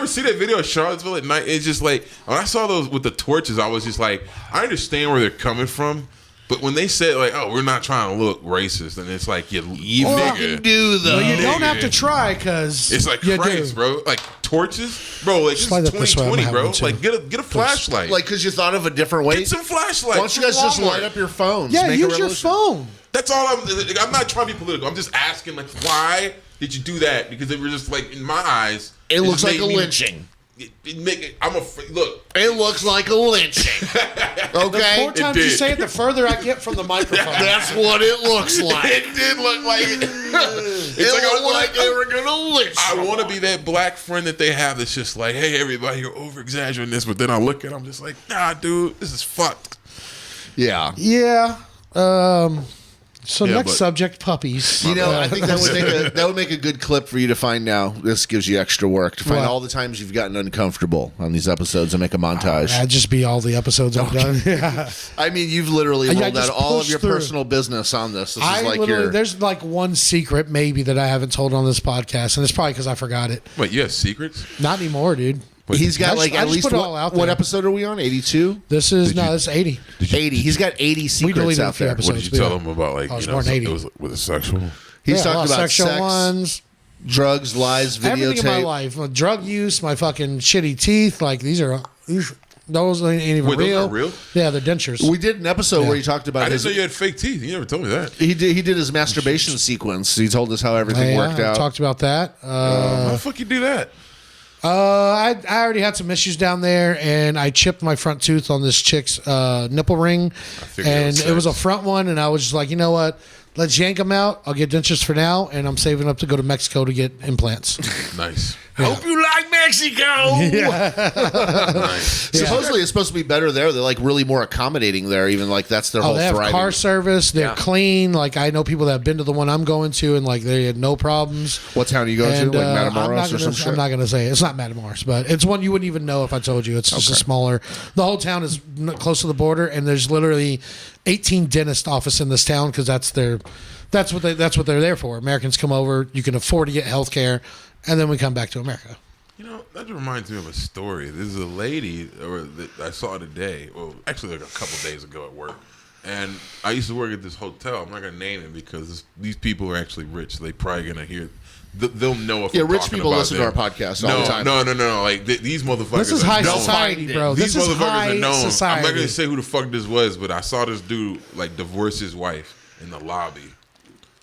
see that video of Charlottesville at night? It's just like when I saw those with the torches, I was just like, I understand where they're coming from. But when they said like, "Oh, we're not trying to look racist," and it's like you Fucking nigga, do though. Well, you don't Nigga. have to try because it's like you Christ, do. bro. Like torches, bro. Like this Slide is that this way, I'm 2020, gonna bro. have one, Like too. get a flashlight. Like, because you thought of a different way. Get some flashlights. Why don't you guys from just Walmart. light up your phones? Yeah, Make a use your revolution. phone. That's all I'm not trying to be political. I'm just asking, like, why did you do that? Because it was just like, in my eyes, It looks just like a made me- lynching. I'm afraid. Look, It looks like a lynching. The Okay? more times you did. say it, the further I get from the microphone. That's what it looks like. it did look like it. It It's like I looked wanna- like they were going to lynch I want to someone. be that black friend that they have that's just like, hey, everybody, you're over exaggerating this. But then I look at them, just like, nah, dude, this is fucked. Yeah. Yeah. So Yeah, next but- subject, puppies. You know, I think that would make a good clip for you to find now. This gives you extra work to find What? all the times you've gotten uncomfortable on these episodes and make a montage. That'd just be all the episodes I've done. Yeah. I mean, you've literally I rolled just out all of pushed your through. personal business on this. This I is like literally, your. there's like one secret maybe that I haven't told on this podcast, and it's probably because I forgot it. Wait, you have secrets? Not anymore, dude. He's got I like just- I at just least put it all out what there. episode are we on? 82? This is this is 80. 80. He's got 80 secrets deleted a out few there. episodes. What did you tell them about, like, I was you know, born in 80. it was with a sexual? He's Yeah, a lot talked of about sexual sex, ones, drugs, lies, everything in my videotape. life, drug use, my fucking shitty teeth. Like these those ain't even Wait, those real. aren't real? Yeah, they're dentures. We did an episode where he talked about I didn't his. know you had fake teeth. You never told me that. He did his masturbation sequence. He told us how everything worked I out. talked about that. How the fuck you do that? I already had some issues down there, and I chipped my front tooth on this chick's nipple ring, figured and it it was a was front one, and I was just like, you know what? Let's yank them out. I'll get dentures for now, and I'm saving up to go to Mexico to get implants. Nice. Hope you like Mexico. Nice. Supposedly it's supposed to be better there. They're like really more accommodating there. Even like that's their Oh, whole they have thriving. car service. They're Yeah. clean. Like I know people that have been to the one I'm going to, and like they had no problems. What town are you going And to? Like I'm Matamoros not or some gonna, shit? I'm not gonna say it. It's not Matamoros, but it's one you wouldn't even know if I told you. It's just a smaller. The whole town is close to the border, and there's literally 18 dentist office in this town because that's what they're there for. Americans come over, you can afford to get health care, and then we come back to America. You know, that reminds me of a story. There's a lady that I saw today, well, actually like a couple days ago at work. And I used to work at this hotel. I'm not going to name it because these people are actually rich. So they probably going to hear they'll know if Yeah, I'm rich talking people about listen them. to our podcast all the time. No. Like these motherfuckers. This is are high known. society, bro. These This is motherfuckers high are known. society. I'm not gonna say who the fuck this was, but I saw this dude like divorce his wife in the lobby.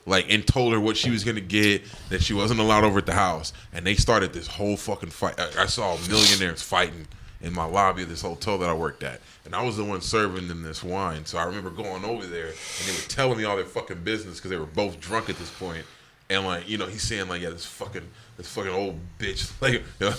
Like, and told her what she was gonna get, that she wasn't allowed over at the house, and they started this whole fucking fight. I saw millionaires fighting in my lobby of this hotel that I worked at, and I was the one serving them this wine. So I remember going over there, and they were telling me all their fucking business because they were both drunk at this point. And like, you know, he's saying like, yeah, this fucking old bitch, like, you know,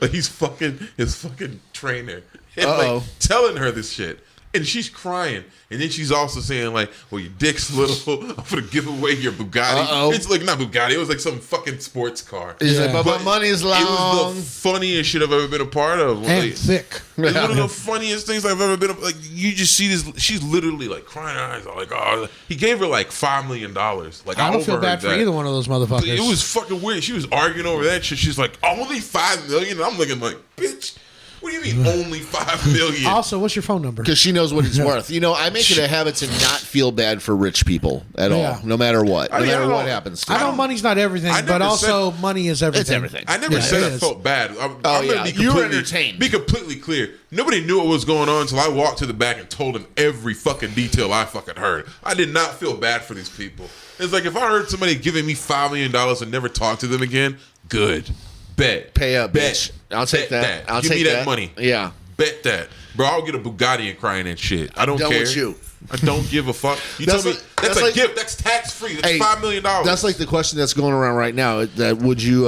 like he's fucking his fucking trainer, and like telling her this shit. And she's crying. And then she's also saying, like, well, your dick's little. I'm going to give away your Bugatti. It's like, not Bugatti. It was like some fucking sports car. He's like, but my money's long. It was the funniest shit I've ever been a part of. And like, thick. It's one of the funniest things I've ever been a Like, you just see this. She's literally, like, crying her eyes out. Like, oh, he gave her, like, $5 million. Like, I don't feel bad for either one of those motherfuckers. It was fucking weird. She was arguing over that shit. She's like, only $5 million? And I'm looking like, bitch. What do you mean only $5 million? Also, what's your phone number? Because she knows what he's worth. You know, I make it a habit to not feel bad for rich people at all, no matter what. No matter what happens to I them. know money's not everything, but also money is everything. It's everything. I never said I felt bad. I'm gonna be you were entertained. Be completely clear. Nobody knew what was going on until I walked to the back and told them every fucking detail I fucking heard. I did not feel bad for these people. It's like if I heard somebody giving me $5 million and never talk to them again, good. Bet. Pay up, Bet. bitch. I'll take that. I'll Give take me that money. Yeah. Bet that. Bro, I'll get a Bugatti and crying and shit. I don't done care. with you. I don't give a fuck. You That's tell me like- that's that's a like- gift. That's tax free. That's $5 million. That's like the question that's going around right now. That would you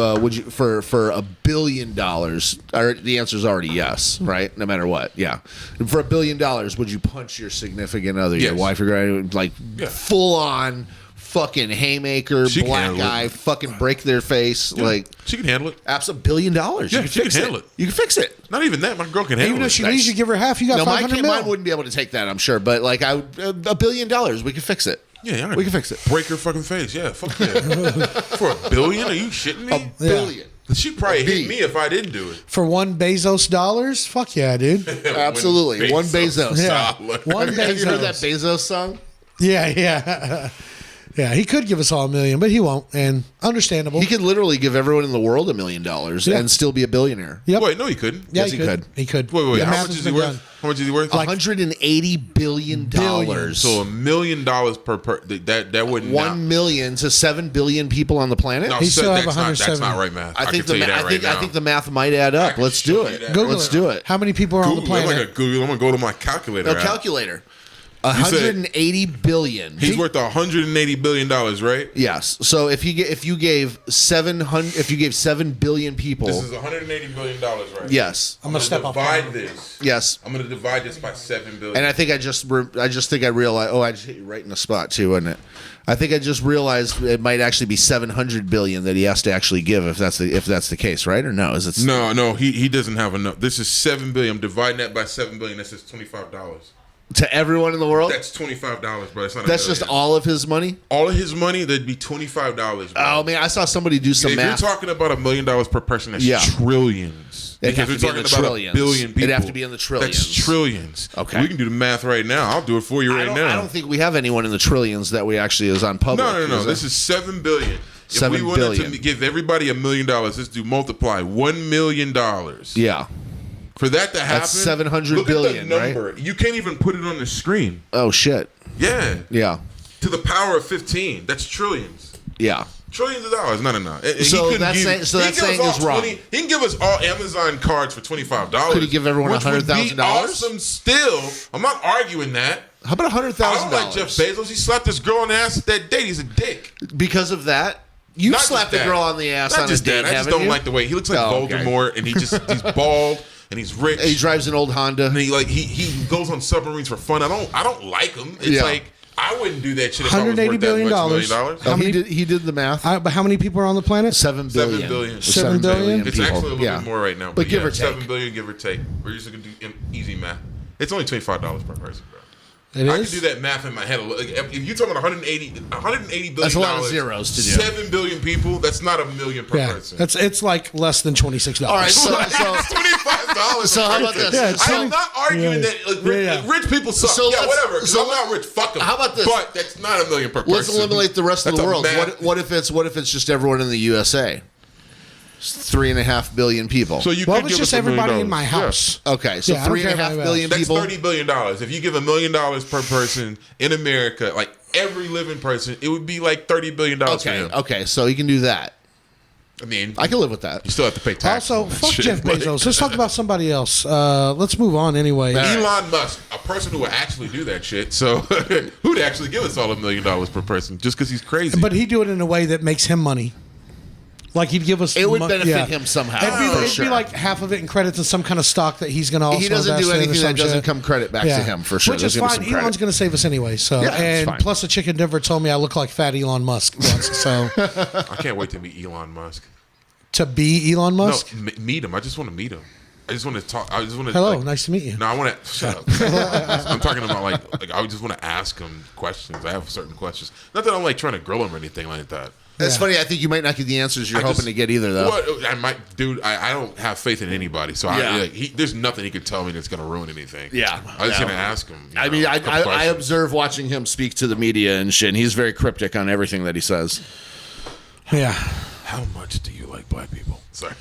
for $1 billion? Or the answer is already yes, right? No matter what, yeah. For $1 billion, would you punch your significant other, your Yes. wife, or like full on? Fucking haymaker, She can black handle guy, it. fucking break their face, like she can handle it. absolutely $1 billion. Yeah, You can she can fix handle it. You can fix it. Not even that. My girl can handle Even it. if she leaves, you give her half. You got No, 500 mine mil. wouldn't be able to take that, I'm sure. But like, $1 billion, we can fix it. Yeah, we can fix it. Break her fucking face. Yeah, fuck yeah. For $1 billion? Are you shitting me? $1 billion. She'd probably hit me if I didn't do it. For $1 Bezos dollars? Fuck yeah, dude. Absolutely, one Bezos. Yeah. One Have you heard that Bezos. Bezos song? Yeah. Yeah, he could give us all $1 million, but he won't, and understandable. He could literally give everyone in the world $1 million and still be a billionaire. Yep. Wait, no, he couldn't. Yeah, Yes, he could. He could. Wait. The How math much has is he been worth? done. How much is he worth? $180 billion. So $1 million per that wouldn't 1 million to 7 billion people on the planet. No, He still have that's 170. not right math. I think can tell you that right now. I think the math might add up. can Let's show do you it. that. Google Let's it. do it. How many people are on the Google. I'm planet? like Google. I'm gonna go to my calculator. No app. calculator. 180 billion. He's worth $180 billion, right? Yes. So if you gave 7 billion people. This is $180 billion, right? Yes. I'm gonna step up. divide this. Yes. I'm gonna divide this by 7 billion. And I think I just think I realized. Oh, I just hit you right in the spot too, wasn't it? I think I just realized it might actually be 700 billion that he has to actually give if that's the case, right? Or no? Is it? No, he doesn't have enough. This is 7 billion. I'm dividing that by 7 billion. This is $25. To everyone in the world? That's $25, bro. That's not. That's just all of his money? All of his money. That'd be $25. Bro. Oh man, I saw somebody do some If math. you're talking about $1 million per person, that's trillions. It'd have Because to we're be in talking the about trillions. $1 billion people. It'd have to be in the trillions. That's trillions. Okay. We can do the math right now. I'll do it for you right now. I don't think we have anyone in the trillions that we actually is on public. No. This is 7 billion. If 7 we wanted billion. to give everybody $1 million, let's do multiply $1 million. Yeah. For that to happen, That's 700 look billion, at the number. right? You can't even put it on the screen. Oh shit. Yeah. Yeah. To the power of 15. That's trillions. Yeah. Trillions of dollars. No. So that's saying is wrong. He can give us all Amazon cards for $25. Could he give everyone which would be $100,000? Awesome. Still, I'm not arguing that. How about I don't like Jeff $100,000? Bezos. He slapped this girl on the ass that date. He's a dick. Because of that, you Not slapped just a that. girl on the ass Not on a just date, that. I just haven't don't you? like the way he looks like Oh, okay. Voldemort, and he's bald and he's rich. He drives an old Honda. And he goes on submarines for fun. I don't like him. It's Yeah. like I wouldn't do that shit if I was $180 worth billion. that much $1 million. Oh, he did the math. But how many people are on the planet? 7 billion. 7 billion. 7 billion? It's people. actually a little Yeah. bit more right now, But give or take. 7 billion, give or take. We're just gonna do easy math. It's only $25 per person, bro. It I is? can do that math in my head. Like, if you're talking about 180 billion, That's a lot of zeros to do. 7 billion people. That's not a million per Yeah, person. it's like less than $26. All right, so $25. So how about this? Yeah, I'm not arguing that rich people suck. So Whatever. so I'm not rich. Fuck them. How about this? But that's not a million per person. Let's eliminate the rest of That's the a world. math- What if it's just everyone in the USA? It's 3.5 billion people. So you Well, could it's give just us $1 million. everybody in my Yeah. house. okay, so Yeah, I don't care 3.5 about billion That's people. $30 billion. If you give $1 million per person in America, like every living person, it would be like $30 billion for Okay, him. okay, so you can do that. I mean, I can live with that. you still have to pay taxes. Also, on that fuck shit, Jeff but- Bezos. Let's talk about somebody else. Let's move on anyway. Elon Musk, a person who would actually do that shit. So, who'd actually give us all $1 million per person just because he's crazy? But he'd do it in a way that makes him money. Like he'd give us. It would benefit him somehow. It'd be like half of it in credits and some kind of stock that he's going to also. He doesn't do invest in or anything some that doesn't shit. come credit back to him for sure. Which is Let's give him fine. some credit. Elon's going to save us anyway. So Yeah, it's and fine. plus, a chick in Denver told me I look like fat Elon Musk once. So I can't wait to meet Elon Musk. to be Elon Musk. No, meet him. I just want to meet him. I just want to talk. I just want to. Hello, like, nice to meet you. No, I want to shut up. I'm talking about like I just want to ask him questions. I have certain questions. Not that I'm like trying to grill him or anything like that. It's Yeah. funny. I think you might not get the answers you're I hoping just- to get either, though. What, I might, dude. I don't have faith in anybody. So there's nothing he could tell me that's gonna ruin anything. Yeah. I was Yeah. gonna ask him. I mean, I questions. observe watching him speak to the media and shit. And he's very cryptic on everything that he says. Yeah. How much do you like black people? Sorry.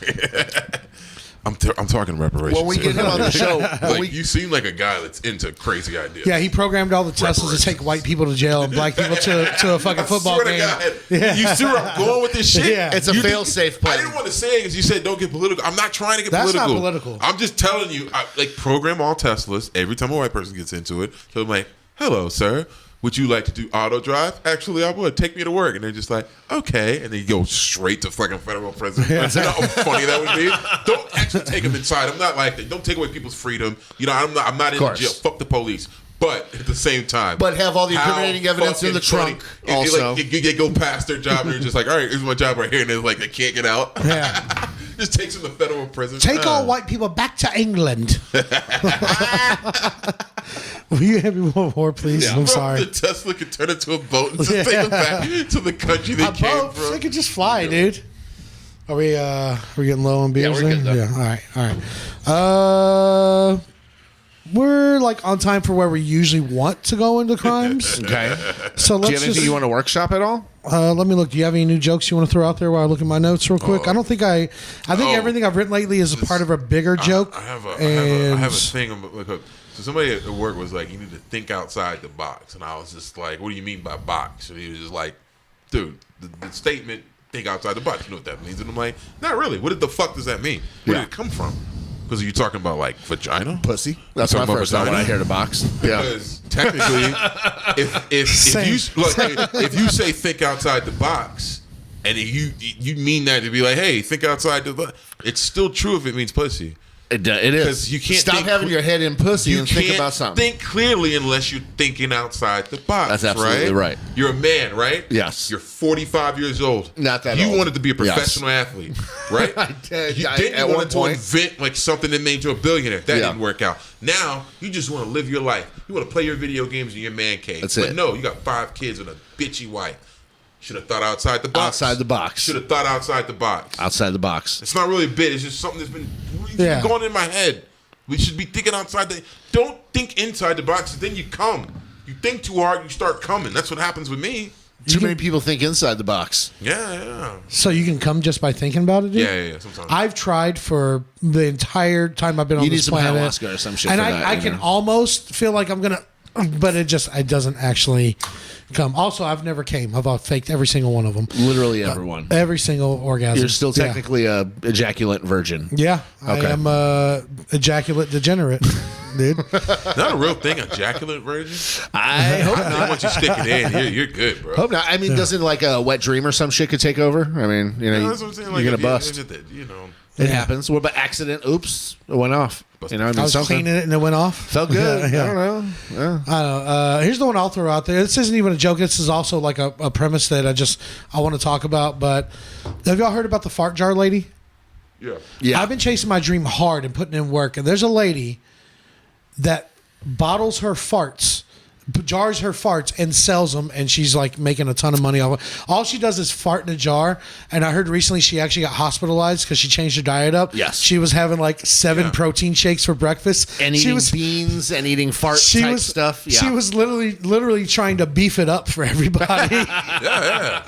I'm talking reparations. When we here. get him on the show, like, you seem like a guy that's into crazy ideas. Yeah, he programmed all the Teslas to take white people to jail and black people to a fucking football Swear to game. God. Yeah. You see where I'm going with this shit? Yeah. It's a fail-safe I plan. didn't want to say it because you said don't get political. I'm not trying to get That's political. not political. I'm just telling you, like, program all Teslas. Every time a white person gets into it, so I'm like, hello, sir. Would you like to do auto drive? Actually, I would. Take me to work. And they're just like, okay. And then you go straight to fucking federal prison. You know how funny that would be? Don't actually take them inside. I'm not like that. Don't take away people's freedom. You know, I'm not in course. jail. Fuck the police. But at the same time, But have all the how incriminating evidence in the fucking trunk funny. also. They go past their job and they're just like, all right, here's my job right here. And they're like, they can't get out. Yeah. Just takes them to federal prison. Take all white people back to England. Will you have me one more, please? I'm Bro, sorry. The Tesla could turn into a boat and just take them back to the country they A came boat, from. they could just fly, dude. Are we getting low on beers? we're good, there? though. Yeah. All right. We're like on time for where we usually want to go into crimes. Okay. So Do you let's have anything just you want to workshop at all? let me look. Do you have any new jokes you want to throw out there while I look at my notes real quick? I don't think I think everything I've written lately is a part of a bigger joke. I have a thing. So somebody at work was like, you need to think outside the box. And I was just like, what do you mean by box? And he was just like, dude, the statement, think outside the box. You know what that means? And I'm like, not really. What the fuck does that mean? Where did it come from? Because are you talking about like vagina? Pussy. That's You my talking about first time when I vagina? hear the box. Yeah. Because technically, if you say think outside the box, and you mean that to be like, hey, think outside the box, it's still true if it means pussy. It is. 'Cause you can't Stop think- having your head in pussy You and think can't about something. think clearly unless you're thinking outside the box. That's absolutely right. You're a man, right? Yes. You're 45 years old. Not that You old. wanted to be a Yes. professional athlete, right? I did. You At didn't one want to point. invent like something that made you a billionaire. That Yeah. didn't work out. Now you just want to live your life. You want to play your video games in your man cave. That's but it. no, you got 5 kids with a bitchy wife. Should have thought outside the box. Outside the box. Should have thought outside the box. Outside the box. It's not really a bit. It's just something that's been Yeah. going in my head. We should be thinking outside the. Don't think inside the box. Then you come. You think too hard, you start coming. That's what happens with me. Too many people think inside the box. Yeah. So you can come just by thinking about it, dude? Yeah. Sometimes. I've tried for the entire time I've been on You need this some planet. ayahuasca or some shit and for I, that, I you can know? almost feel like I'm gonna, but it doesn't actually come. Also, I've never came. I've faked every single one of them. Literally everyone. Every single orgasm. You're still Yeah. technically a ejaculate virgin. Yeah, Okay. I am ejaculate degenerate, dude. Not a real thing, ejaculate virgin. I hope I think once you stick it in, you're good, bro. Hope not. I mean, doesn't like a wet dream or some shit could take over? I mean, you know, No, that's what I'm saying. Like, you're if gonna bust. You know, It happens. What about accident? Oops, it went off. You know, I mean, I was something cleaning it and it went off. felt good. Yeah. I don't know. Yeah. I don't know. Here's the one I'll throw out there. This isn't even a joke. This is also like a premise that I want to talk about. But have y'all heard about the fart jar lady? yeah. Yeah. I've been chasing my dream hard and putting in work. And there's a lady that bottles her farts, jars her farts and sells them, and she's like making a ton of money off it. All she does is fart in a jar, and I heard recently she actually got hospitalized because she changed her diet up. Yes. She was having like 7 protein shakes for breakfast. And eating beans and eating fart type stuff. Yeah. She was literally trying to beef it up for everybody. Yeah.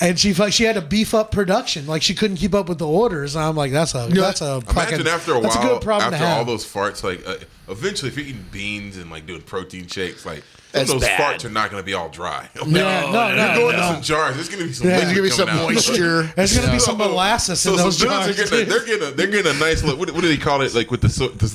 And she had to beef up production. Like she couldn't keep up with the orders. And I'm like, that's a Imagine after a that's while, a good problem after to have. all those farts, like eventually, if you're eating beans and like doing protein shakes, like That's those bad. farts are not going to be all dry. No, You're going to some jars. There's going to be some. There's liquid gonna be some coming out. moisture. There's going to be some molasses in those some jars. dudes they're getting a nice. What do they call it? Like with the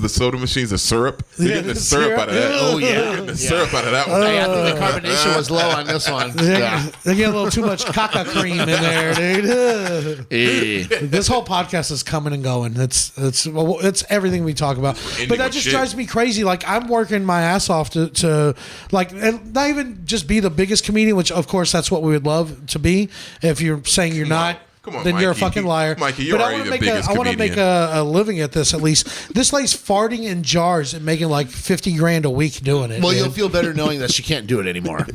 soda machines, the syrup. They're getting the syrup out of that. Oh, yeah. They're getting the syrup out of that one. Hey, I think the carbonation was low on this one. They get a little too much caca cream in there, dude. This whole podcast is coming and going. It's everything we talk about. But that just drives me crazy. Like I'm working my ass off to like, and not even just be the biggest comedian, which of course that's what we would love to be. If you're saying you're not, Come on, then Mikey. you're a fucking liar. Mikey, you're but already the biggest I want to make a living at this at least. This lady's farting in jars and making like $50,000 a week doing it. Well, dude. you'll feel better knowing that she can't do it anymore.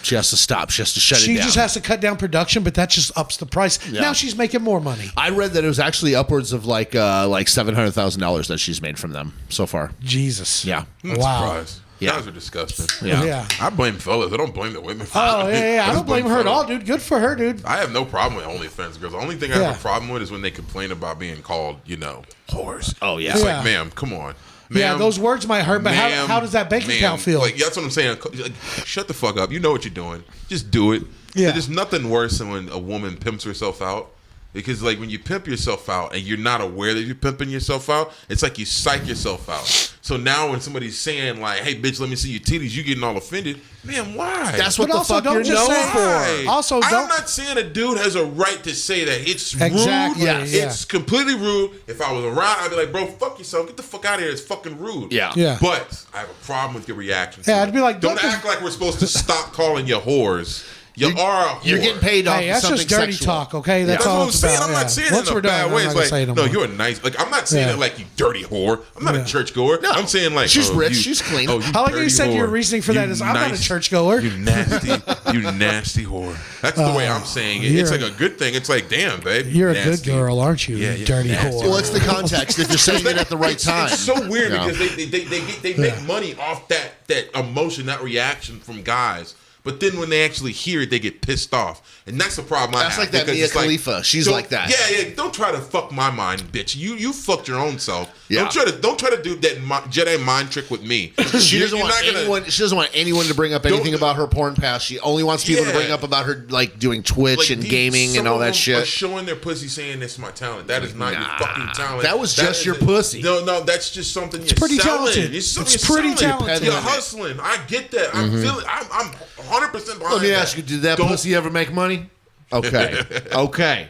She has to stop. She has to shut it down. She just has to cut down production, but that just ups the price. Yeah. Now she's making more money. I read that it was actually upwards of like $700,000 that she's made from them so far. Jesus. Yeah. I'm Wow. surprised. Yeah. Guys are disgusting. Yeah. I blame fellas. I don't blame the women. Oh, yeah. I just don't blame her at fellas. all, dude. Good for her, dude. I have no problem with OnlyFans girls. The only thing I Yeah. have a problem with is when they complain about being called, whores. Oh, yeah. It's Yeah. like, ma'am, come on. Yeah, Ma'am, those words might hurt, but ma'am, how does that bank ma'am. account feel? Like, that's what I'm saying. Like, shut the fuck up. You know what you're doing. Just do it. Yeah. There's nothing worse than when a woman pimps herself out. Because like when you pimp yourself out and you're not aware that you're pimping yourself out, it's like you psych yourself out. So now when somebody's saying like, "Hey, bitch, let me see your titties," you getting all offended. Man, why? That's what But the also fuck don't you're just known say- for. Why? Also, I'm don't- not saying a dude has a right to say that. It's Exactly, rude. yeah. It's completely rude. If I was around, I'd be like, "Bro, fuck yourself. Get the fuck out of here. It's fucking rude." Yeah. Yeah. But I have a problem with your reaction. Yeah, to I'd it. be like, don't don't act like we're supposed to stop calling you whores. You are a whore. You're getting paid off Hey, of that's something just dirty sexual. talk, okay? That's That's all what I'm it's saying. about. I'm not saying Once it in we're a bad done, way. I'm It's not like, gonna say no, no more. you're a nice. Like, I'm not saying Yeah. it like you dirty whore. I'm not Yeah. a churchgoer. No. I'm saying like She's rich, you- she's clean. Oh, you I like how you dirty said your whore. reasoning for You that is, I'm not a nice- churchgoer. You nasty whore. That's the way I'm saying it. It's like a good thing. It's like, damn, babe. You're a nasty. good girl, aren't you? Yeah, you yeah, dirty nasty. whore. Well, it's the context. If you're saying it at the right time. It's so weird Yeah. because they make money off that emotion, that reaction from guys. But then when they actually hear it, they get pissed off, and that's the problem. That's I have, like that because Mia it's like, Khalifa. She's don't- like that. Yeah. Don't try to fuck my mind, bitch. You fucked your own self. Yeah. Don't try to do that Jedi mind trick with me. She doesn't want not gonna- anyone. She doesn't want anyone to bring up anything about her porn past. She only wants people to Yeah. bring up about her like doing Twitch Like, and these- gaming some and all of that them shit. Are showing their pussy, saying it's my talent. That is not your fucking talent. That was just is your pussy. No, that's just something you're pretty selling. talented. You're It's selling. pretty talented. You're hustling. I get that. I'm feeling. I'm 100% behind. Let me that. ask you: did that Don't- pussy ever make money? Okay. Okay.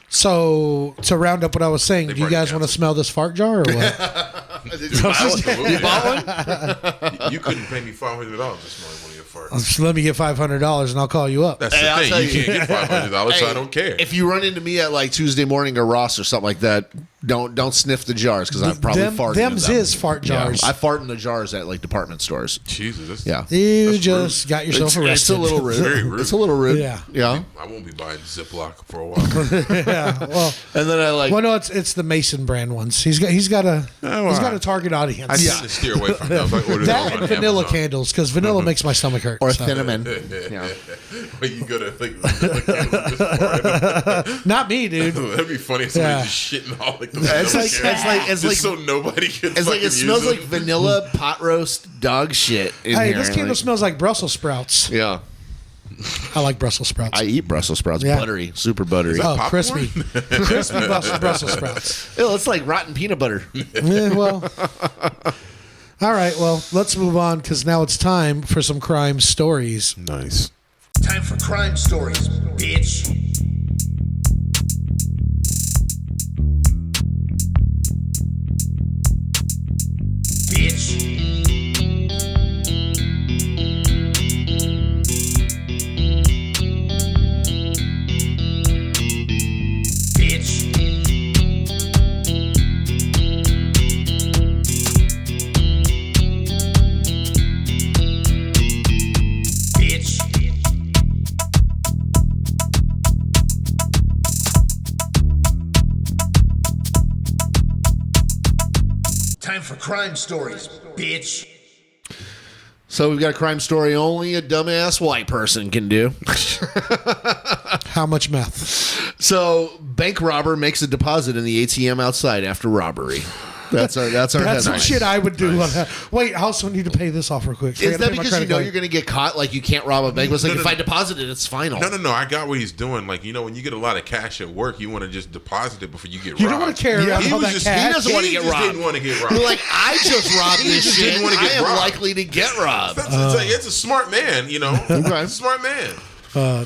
So, to round up what I was saying, do you already guys want to smell this fart jar or what? Did you buy one? Absolutely. You bought one? You couldn't pay me $500 to smell one of your farts. So let me get $500 and I'll call you up. That's Hey, I'll the tell thing. You you. can't get $500, so Hey, I don't care. If you run into me at like Tuesday morning or Ross or something like that, don't sniff the jars because I've probably farted. Them's in them. is fart jars. Yeah, I fart in the jars at like department stores. Jesus, that's, Yeah. You That's just got yourself It's arrested. a little rude. Very rude. It's a little rude. Yeah. Yeah. I won't be buying Ziploc for a while. Yeah, well, And then I like. well, no, it's the Mason brand ones. He's got a target audience. I tend to steer away from those. I order That those and on vanilla Amazon. candles because vanilla makes my stomach hurt. or so. cinnamon. Yeah. But you go to like, Not me, dude. that'd be funny if somebody Yeah. just shitting all like the It's vanilla like candles. it's Just like so nobody can. it's like fucking it smells use like them. vanilla pot roast dog shit. In Hey, here. this candle Like- smells like Brussels sprouts. Yeah. I like Brussels sprouts. I eat Brussels sprouts. Yeah. Buttery, super buttery. Oh, popcorn? crispy. Crispy Brussels sprouts. Ew, it's like rotten peanut butter. Yeah, well. All right, well, let's move on because now it's time for some crime stories. Nice. Time for crime stories, bitch. Bitch. Bitch. Time for crime stories, bitch. So we've got a crime story only a dumbass white person can do. How much meth? So bank robber makes a deposit in the ATM outside after robbery. That's our That's some headline. shit I would do. Wait, I also need to pay this off real quick. Is that because you know you're going to get caught? Like you can't rob a bank? It's like No, if I deposit it, it's final. No. I got what he's doing. Like, you know, when you get a lot of cash at work, you want to just deposit it before you get robbed. You don't want to carry around He all was that just- cash. He doesn't want to get just robbed. didn't want to get robbed. You're like, I just robbed He this just shit. didn't want to get I am robbed. likely to get robbed. It's a smart man, you know. It's a smart man.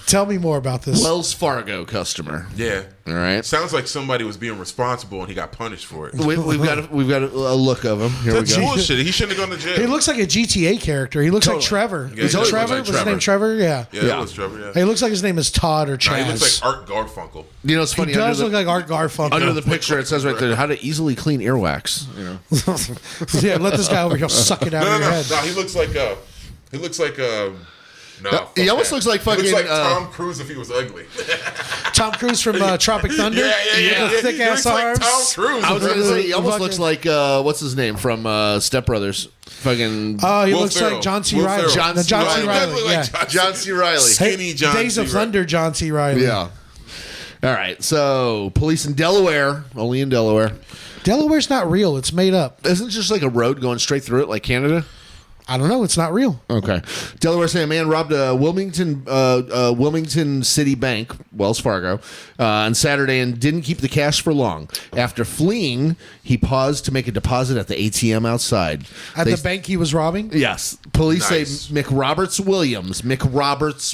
Tell me more about this. Wells Fargo customer. Yeah. All right. Sounds like somebody was being responsible and he got punished for it. We've got a look of him. Here That's we go. bullshit. He shouldn't have gone to jail. He looks like a GTA character. He looks like Trevor. Yeah, Is he it does Trevor? look like Was his name Trevor. Trevor? Yeah. Yeah, it was Trevor, yeah. He looks like his name is Todd or Nah, Chaz. he looks like Art Garfunkel. You know, it's funny. He does under look like Art Garfunkel. under the picture, it says right there how to easily clean earwax. You know. Yeah, let this guy over here suck it out No, of your head. he looks like He almost looks like He looks fucking, like Tom Cruise if he was ugly. Tom Cruise from Tropic Thunder. Yeah. With the thick He ass looks like arms. Tom Cruise. I was going to say he almost Fucking- looks like what's his name from Step Brothers? Fucking He Will looks Ferrell. like John C. Will Riley. Ferrell. John No, C. John C. Reilly. Riley. He Yeah. does look like John C. Reilly. Skinny John Days C. of Reilly. Thunder, John C. Riley. Yeah. All right. So police in Delaware, only in Delaware. Delaware's not real. It's made up. Isn't it just like a road going straight through it, like Canada? I don't know. It's not real. Okay. Delaware say a man robbed a Wilmington City Bank, Wells Fargo, on Saturday and didn't keep the cash for long. After fleeing, he paused to make a deposit at the ATM outside. At They- the bank he was robbing? Yes. Police Nice. say Mick Roberts Williams. Mick Roberts.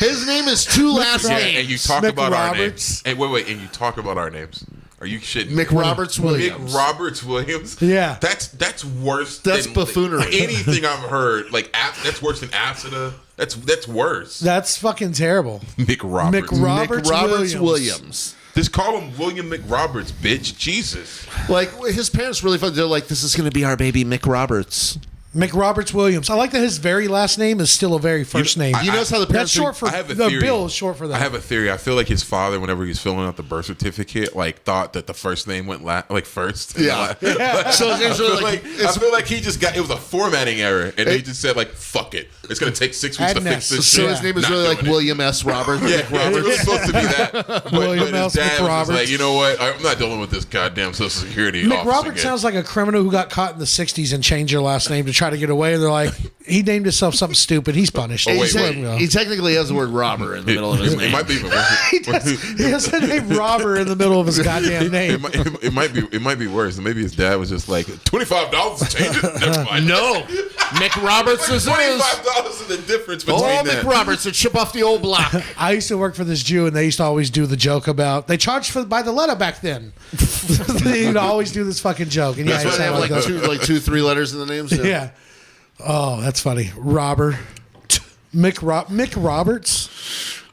His name is two last Yeah, names. and you talk Mick about our Roberts. names. And wait, and you talk about our names. Are you shitting? Mick Roberts Williams. Mick Roberts Williams. Yeah. That's worse. That's than buffoonery. Anything I've heard, like that's worse than Apsida. That's worse. That's fucking terrible. Mick Roberts. Mick Roberts Williams. Just call him William Mick Roberts, bitch. Jesus. Like his parents really fun. They're like, this is going to be our baby Mick Roberts. Mick Roberts Williams. I like that his very last name is still a very first name. You notice how the That's parents short for I have a the theory. Bill is short for that. I have a theory. I feel like his father, whenever he was filling out the birth certificate, like thought that the first name went first. Yeah. So his name's really like, I feel like he just got it was a formatting error, and he just said like, "Fuck it, it's gonna take 6 weeks to fix this so shit." his name is Not really like doing it. William S. Roberts. Yeah, Mick yeah, it's Roberts. really supposed to be that. But William his S. dad was just Roberts. like, you know what? I'm not dealing with this goddamn Social Security Mick office Roberts again. sounds like a criminal who got caught in the 60s and changed their last name to try to get away. And they're like, he named himself something stupid. He's punished. Oh, wait, Let him go. He technically has the word robber in the middle of his It name. might be even He has the name Robber in the middle of his goddamn name. It might be worse. Maybe his dad was just like $25 to change it. Never mind. No. Mick Roberts is $25 is the difference between all that. Mick Roberts to chip off the old block. I used to work for this Jew, and they used to always do the joke about they charged by the letter back then. They would always do this fucking joke, and yeah, That's he why they have sounded like two, 3 letters in the names. yeah. Oh, that's funny. Mick Roberts.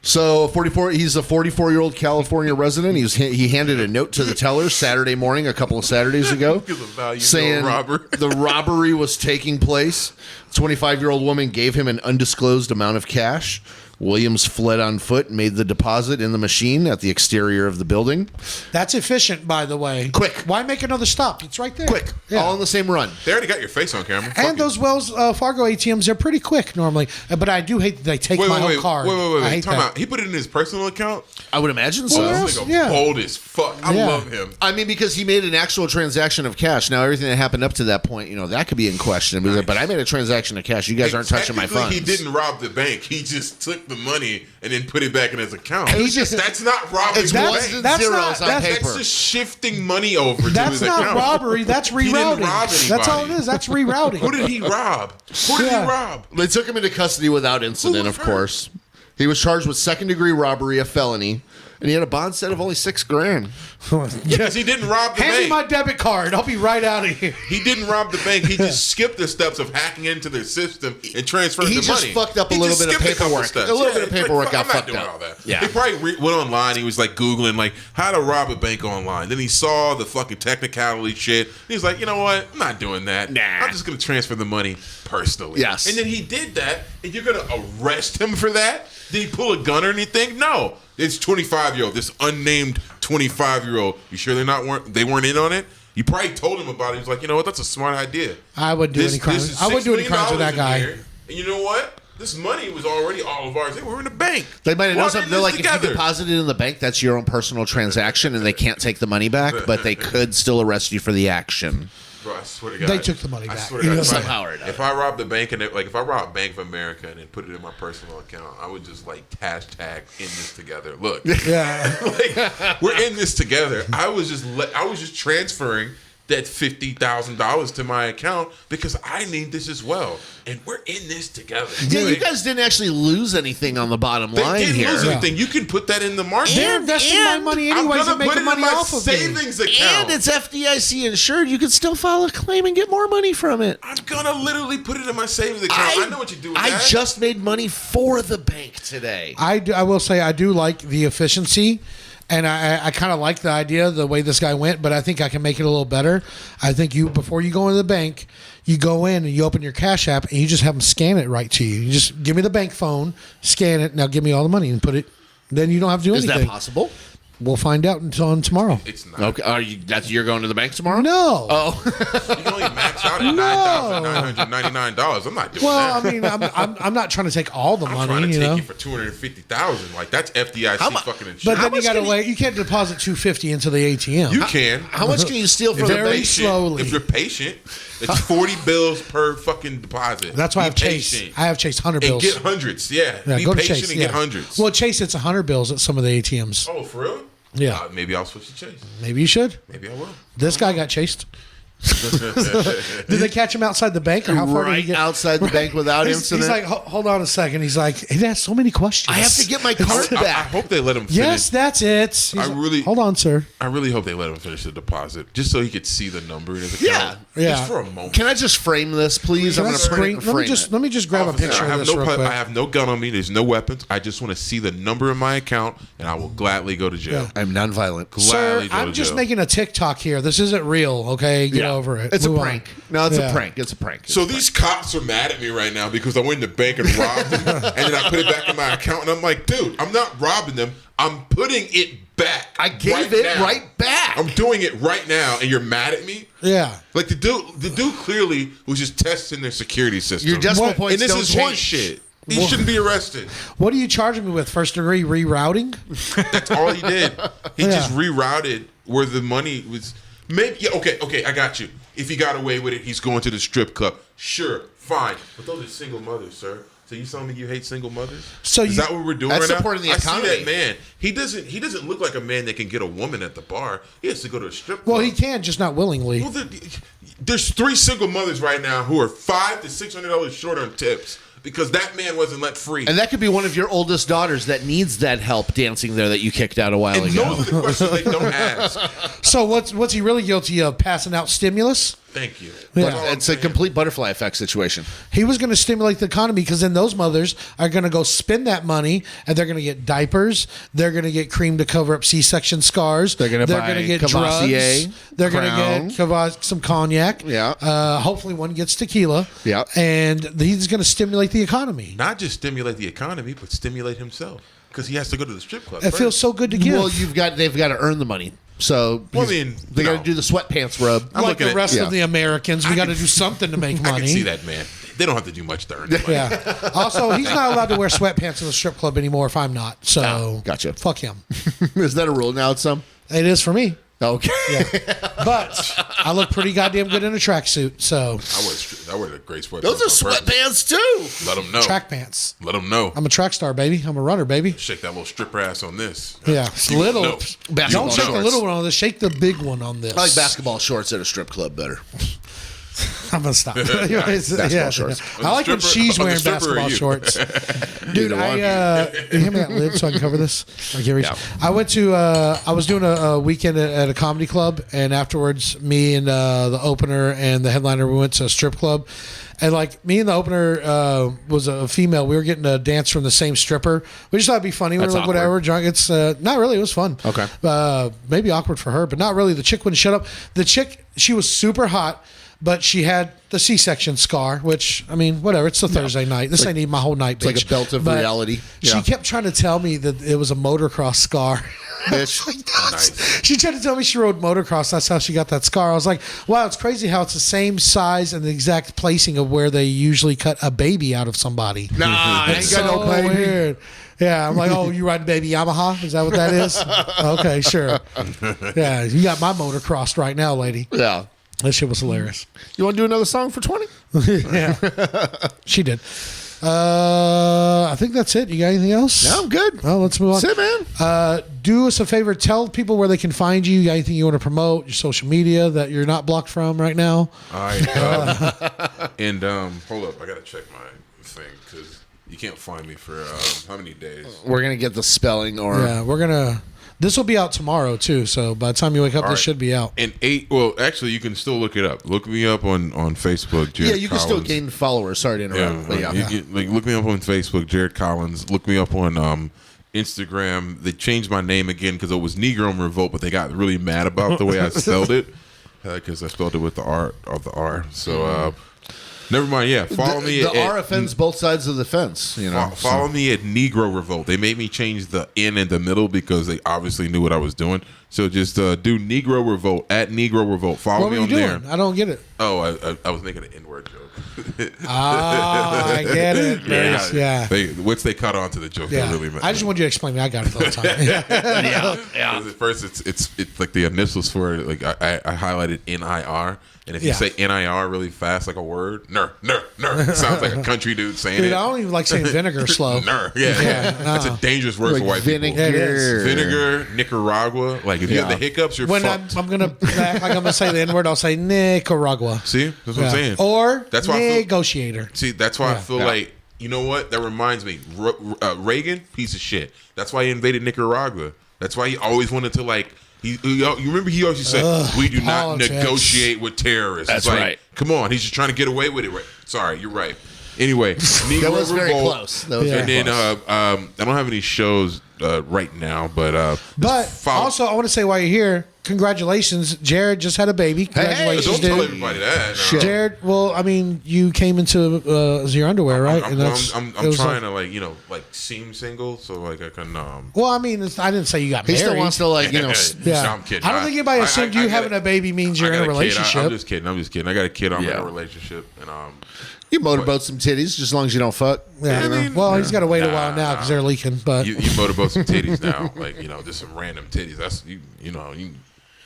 So 44. He's a 44-year-old California resident. He handed a note to the teller Saturday morning, a couple of Saturdays ago, Give the value to a saying robber. the robbery was taking place. 25-year-old woman gave him an undisclosed amount of cash. Williams fled on foot and made the deposit in the machine at the exterior of the building. That's efficient, by the way. Quick. Why make another stop? It's right there. Quick. Yeah. All in the same run. They already got your face on camera. Fuck And it. those Wells Fargo ATMs, they're pretty quick normally. But I do hate that they take my whole card. Wait. I hate Time that. out. He put it in his personal account. I would imagine so. Well, This nigga yeah. bold as fuck. I Yeah. love him. I mean, because he made an actual transaction of cash. Now, everything that happened up to that point, that could be in question. But I made a transaction of cash. You guys aren't touching my Technically, funds. He didn't rob the bank. He just took the money and then put it back in his account. He just- That's not robbing It's the ones bank. and that's zeros not- on that's- paper. That's just shifting money over to That's his not account. robbery. That's He didn't rerouting. rob That's all it anybody. is. That's rerouting. Who did he rob? Who did Yeah. he rob? They took him into custody without incident, Who of was hurt? course. He was charged with second-degree robbery, a felony, and he had a bond set of only $6,000. Because he didn't rob the Hand me bank. my debit card. I'll be right out of here. He didn't rob the bank. He just skipped the steps of hacking into their system and transferring He the just money. fucked up a He little just bit of skipped couple paperwork. steps. A little bit of he's paperwork like, got I'm not fucked doing up. all that. Yeah. He probably went online. He was like Googling like how to rob a bank online. Then he saw the fucking technicality shit. He's like, you know what? I'm not doing that. Nah. I'm just gonna transfer the money personally. Yes. And then he did that, and you're gonna arrest him for that? Did he pull a gun or anything? No. It's 25-year-old. This unnamed 25-year-old. You sure they weren't in on it? You probably told him about it. He was like, you know what? That's a smart idea. I wouldn't do any crimes. I wouldn't do any crimes with that guy. And you know what? This money was already all of ours. They were in the bank. They might have known Why something. didn't They're this like, if you together? deposit it in the bank, that's your own personal transaction, and they can't take the money back, but they could still arrest you for the action. Bro, I swear to God. They took the money back. I swear to God. Somehow or another. If I robbed the bank if I robbed Bank of America and then put it in my personal account, I would just like hashtag in this together. Look, Yeah. like, we're in this together. I was just transferring that $50,000 to my account because I need this as well, and we're in this together. Yeah, you Like, guys didn't actually lose anything on the bottom they line didn't here. lose anything. You can put that in the market. They're investing my money I'm anyways gonna and put making it money in my off of me. savings account. And it's FDIC insured. You can still file a claim and get more money from it. I'm gonna literally put it in my savings account. I know what you do with I that. just made money for the bank today. I will say I do like the efficiency, and I kind of like the idea, the way this guy went, but I think I can make it a little better. I think before you go into the bank, you go in and you open your Cash App and you just have them scan it right to you. You just give me the bank phone, scan it, now give me all the money and put it. Then you don't have to do Is anything. that possible? We'll find out on tomorrow. It's not. Okay. You're going to the bank tomorrow? No. Oh. You can only max out at $9,999. I'm not doing Well, that. I mean, I'm not trying to take all the I'm money, trying to you take know. you for $250,000. Like that's FDIC fucking insurance. But then you much got to can wait. You can't deposit $250 into the ATM. you can. How much can you steal from the Very bank? slowly. If you're patient, it's 40 bills per fucking deposit. That's why I have Be Chase. patient. I have Chase 100 And bills. get hundreds. Yeah. Yeah, Be go to patient Chase and yeah. get hundreds. Well, Chase, it's 100 bills at some of the ATMs. Oh, for real? Yeah. Maybe I'll switch to Chase. Maybe you should. Maybe I will. This guy got chased. Did they catch him outside the bank, or how far did he Right get? outside the bank without He's incident. like, hold on a second. He's like, he asked so many questions. I have to get my card I back. hope they let him finish. Yes, that's it. He's I like, really- hold on, sir. I really hope they let him finish the deposit just so he could see the number in his Yeah. account. Yeah. Just for a moment. Can I just frame this, please? Can I'm I going to print it screen? and Let me frame just it. let me just grab a Officer, picture I of have this no real quick. I have no gun on me. There's no weapons. I just want to see the number in my account, and I will gladly go to jail. Yeah. I'm nonviolent. Sir, Gladly go I'm to just jail. making a TikTok here. This isn't real, okay? Get Yeah. over it. It's a Move on. prank. No, it's Yeah. a prank. It's a prank. So these cops are mad at me right now because I went in the bank and robbed them, and then I put it back in my account, and I'm like, dude, I'm not robbing them. I'm putting it back. I gave it now. right back. I'm doing it right now, and you're mad at me. Yeah. Like the dude clearly was just testing their security system. Your decimal What- points and this don't is change. horse shit. He What- shouldn't be arrested. What are you charging me with? First degree rerouting? That's all he did. He Yeah. just rerouted where the money was. Maybe yeah, okay, I got you. If he got away with it, he's going to the strip club. Sure, fine. But those are single mothers, sir. So you telling me you hate single mothers? So is you- that what we're doing That's right now? supporting the I economy. see that man. He doesn't look like a man that can get a woman at the bar. He has to go to a strip club. Well, he can, just not willingly. Well, there's 3 single mothers right now who are $500 to $600 short on tips because that man wasn't let free. And that could be one of your oldest daughters that needs that help dancing there that you kicked out a while And ago. those are the questions they don't ask. So what's he really guilty of? Passing out stimulus? Thank you. Yeah. That's all I'm It's a saying. complete butterfly effect situation. He was going to stimulate the economy because then those mothers are going to go spend that money and they're going to get diapers. They're going to get cream to cover up C-section scars. They're gonna buy gonna get Cavassier, drugs. They're going Crown. to get some cognac. Yeah. Hopefully one gets tequila. Yeah. And he's going to stimulate the economy. Not just stimulate the economy, but stimulate himself because he has to go to the strip club. It first. feels so good to give. Well, they've got to earn the money. So Well, I mean, they got no. to do the sweatpants rub. I'm like looking the at- rest yeah. of the Americans, we I got can- to do something to make I money. can see that, man. They don't have to do much to earn the money. Yeah. Also, he's not allowed to wear sweatpants in the strip club anymore if I'm not. So, Ah, gotcha. Fuck him. Is that a rule now? It's some. It is for me. Okay. But I look pretty goddamn good in a tracksuit. So, I wear the great sweatpants. Those are on purpose. sweatpants too. Let them know. track pants. Let them know. I'm a track star, baby. I'm a runner, baby. Shake that little stripper ass on this. Yeah. You Little. know. Basketball Don't shake the shorts. little one on this. Shake the big one on this. I like basketball shorts at a strip club better. I'm going to stop. Basketball shorts. I like when stripper- she's on the wearing stripper or basketball you? shorts. Dude, Either one. you hand me that lid so I can cover this? I can't reach. Yeah. I went to, I was doing a weekend at a comedy club, and afterwards, me and the opener and the headliner, we went to a strip club. And like me and the opener was a female. We were getting a dance from the same stripper. We just thought it'd be funny. We That's were like, whatever, awkward. drunk. It's not really. It was fun. Okay. Maybe awkward for her, but not really. The chick wouldn't shut up. The chick, she was super hot. but she had the C-section scar, which, I mean, whatever. It's a Thursday night. This ain't even my whole night, bitch. It's like a belt of But reality. She kept trying to tell me that it was a motocross scar. Bitch. Nice. She tried to tell me she rode motocross. That's how she got that scar. I was like, wow, it's crazy how it's the same size and the exact placing of where they usually cut a baby out of somebody. Nah, I ain't It's got no so baby. weird. Yeah, I'm like, oh, you riding baby Yamaha? Is that what that is? Okay, sure. Yeah, you got my motocrossed right now, lady. Yeah. That shit was hilarious. You want to do another song for 20? Yeah, she did. I think that's it. You got anything else? No, I'm good. Well, let's move on. That's it, man. Do us a favor. Tell people where they can find you. You got anything you want to promote? Your social media that you're not blocked from right now? All right. And hold up, I gotta check my thing because you can't find me for how many days? We're going to get the spelling or... Yeah, we're gonna. This will be out tomorrow too. So by the time you wake up, All this right. should be out. And well, actually, you can still look it up. Look me up on Facebook. Jared Yeah, you can still Collins. gain followers. Sorry to interrupt. But yeah. Like look me up on Facebook, Jared Collins. Look me up on Instagram. They changed my name again because it was Negro Revolt, but they got really mad about the way I spelled it because I spelled it with the R. So never mind. Yeah, follow me. The R offends both sides of the fence. You know, Follow me at Negro Revolt. They made me change the N in the middle because they obviously knew what I was doing. So just do Negro Revolt at Negro Revolt. Follow What me were you on doing? there. I don't get it. Oh, I was making an N-word joke. I get it. Yeah. They caught on to the joke. Yeah. They really meant. I just want you to explain me. I got it the whole time. At first, it's like the initials for it. Like I highlighted NIR, and if you Yeah. say NIR really fast, like a word, it sounds like a country dude saying Dude, it. I don't even like saying vinegar slow. Yeah. That's a dangerous word like for white vinegar. It is. people. Vinegar, Nicaragua. Like if you have the hiccups, you're When fucked. I'm going to act like I'm going to say the N-word, I'll say Nicaragua. See, that's what I'm saying. Or That's why I feel- negotiator. See, that's why I feel like, you know what? That reminds me. Reagan, piece of shit. That's why he invaded Nicaragua. That's why he always wanted to, like, you remember he always said, we do not politics. negotiate with terrorists. That's It's like, right. Come on. He's just trying to get away with it. Right? Sorry, you're right. Anyway, Negro That was very Revolt. close. That was And very then close. I don't have any shows right now, but Also, I want to say while you're here, congratulations. Jared just had a baby. Congratulations, don't tell dude. everybody that. No. Jared, well, I mean, you came into your underwear, right? I'm it was trying like- to seem single, so like I can. Well, I mean, I didn't say you got He married. still wants to, like, Yeah. No, I'm kidding. I don't think anybody assumed you having a baby means you're in a relationship. I'm just kidding. I got a kid. I'm in Yeah. a relationship, and You motorboat some titties, just as long as you don't fuck. Yeah. I mean, well, he's got to wait a while now because they're leaking. But you motorboat some titties now, like just some random titties. That's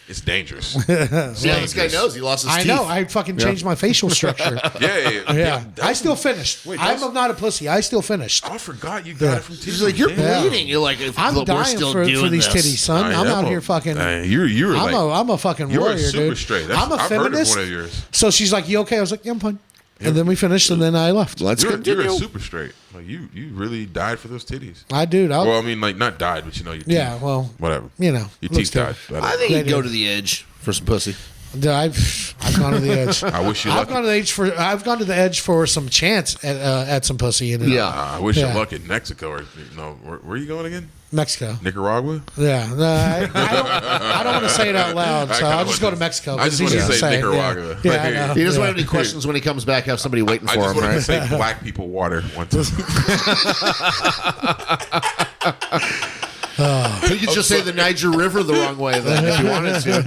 it's dangerous. See how this guy knows he lost his I teeth. know I fucking changed my facial structure. Yeah. I still finished. I'm not a pussy. I still finished. I forgot you got it from titties. He's like, you're Yeah. bleeding. You're like, I'm look, we're dying still for doing these this. titties, son. I'm out here fucking. You're like, I'm a fucking you're warrior, a super dude. straight. I'm a I've heard of feminist. one of yours. So she's like, "You okay?" I was like, "Yeah, I'm fine." And then we finished, and then I left. Let's You're continue. a super straight. Like you really died for those titties. I do. Well, I mean, like not died, but your teeth. Yeah, well, whatever. you know, your looks teeth died. good. I think They he'd go do. to the edge for some pussy. I've gone to the edge. I wish you I've luck. gone to the edge for. I've gone to the edge for some chance at some pussy in I wish you Yeah. luck in Mexico or where are you going again? Mexico. Nicaragua? Yeah, no, I don't want to say it out loud, so I'll just go to Mexico. I just want to say Nicaragua. Yeah, I know. He doesn't Yeah. have any questions when he comes back. Have somebody waiting I for just him, wanted to right? say black people water one time. He could just say the Niger River the wrong way then if you wanted to. You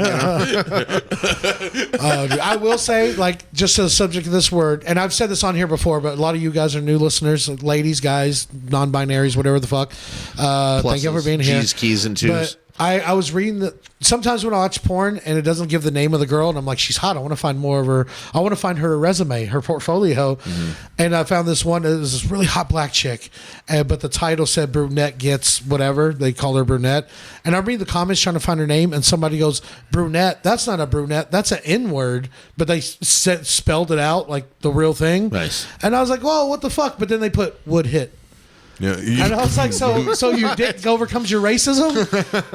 know? Dude, I will say, like, just to the subject of this word, and I've said this on here before, but a lot of you guys are new listeners, ladies, guys, non-binaries, whatever the fuck. Thank you for being here. G's, keys, and twos. But I was reading that sometimes when I watch porn and it doesn't give the name of the girl, and I'm like, she's hot. I want to find more of her. I want to find her resume, her portfolio. And I found this one. It was this really hot black chick, but the title said brunette gets whatever. They call her brunette. And I'm reading the comments trying to find her name, and somebody goes, brunette. That's not a brunette. That's an N word. But they spelled it out like the real thing. Nice. And I was like, whoa, what the fuck? But then they put would hit. Yeah, And I was like, so your dick overcomes your racism?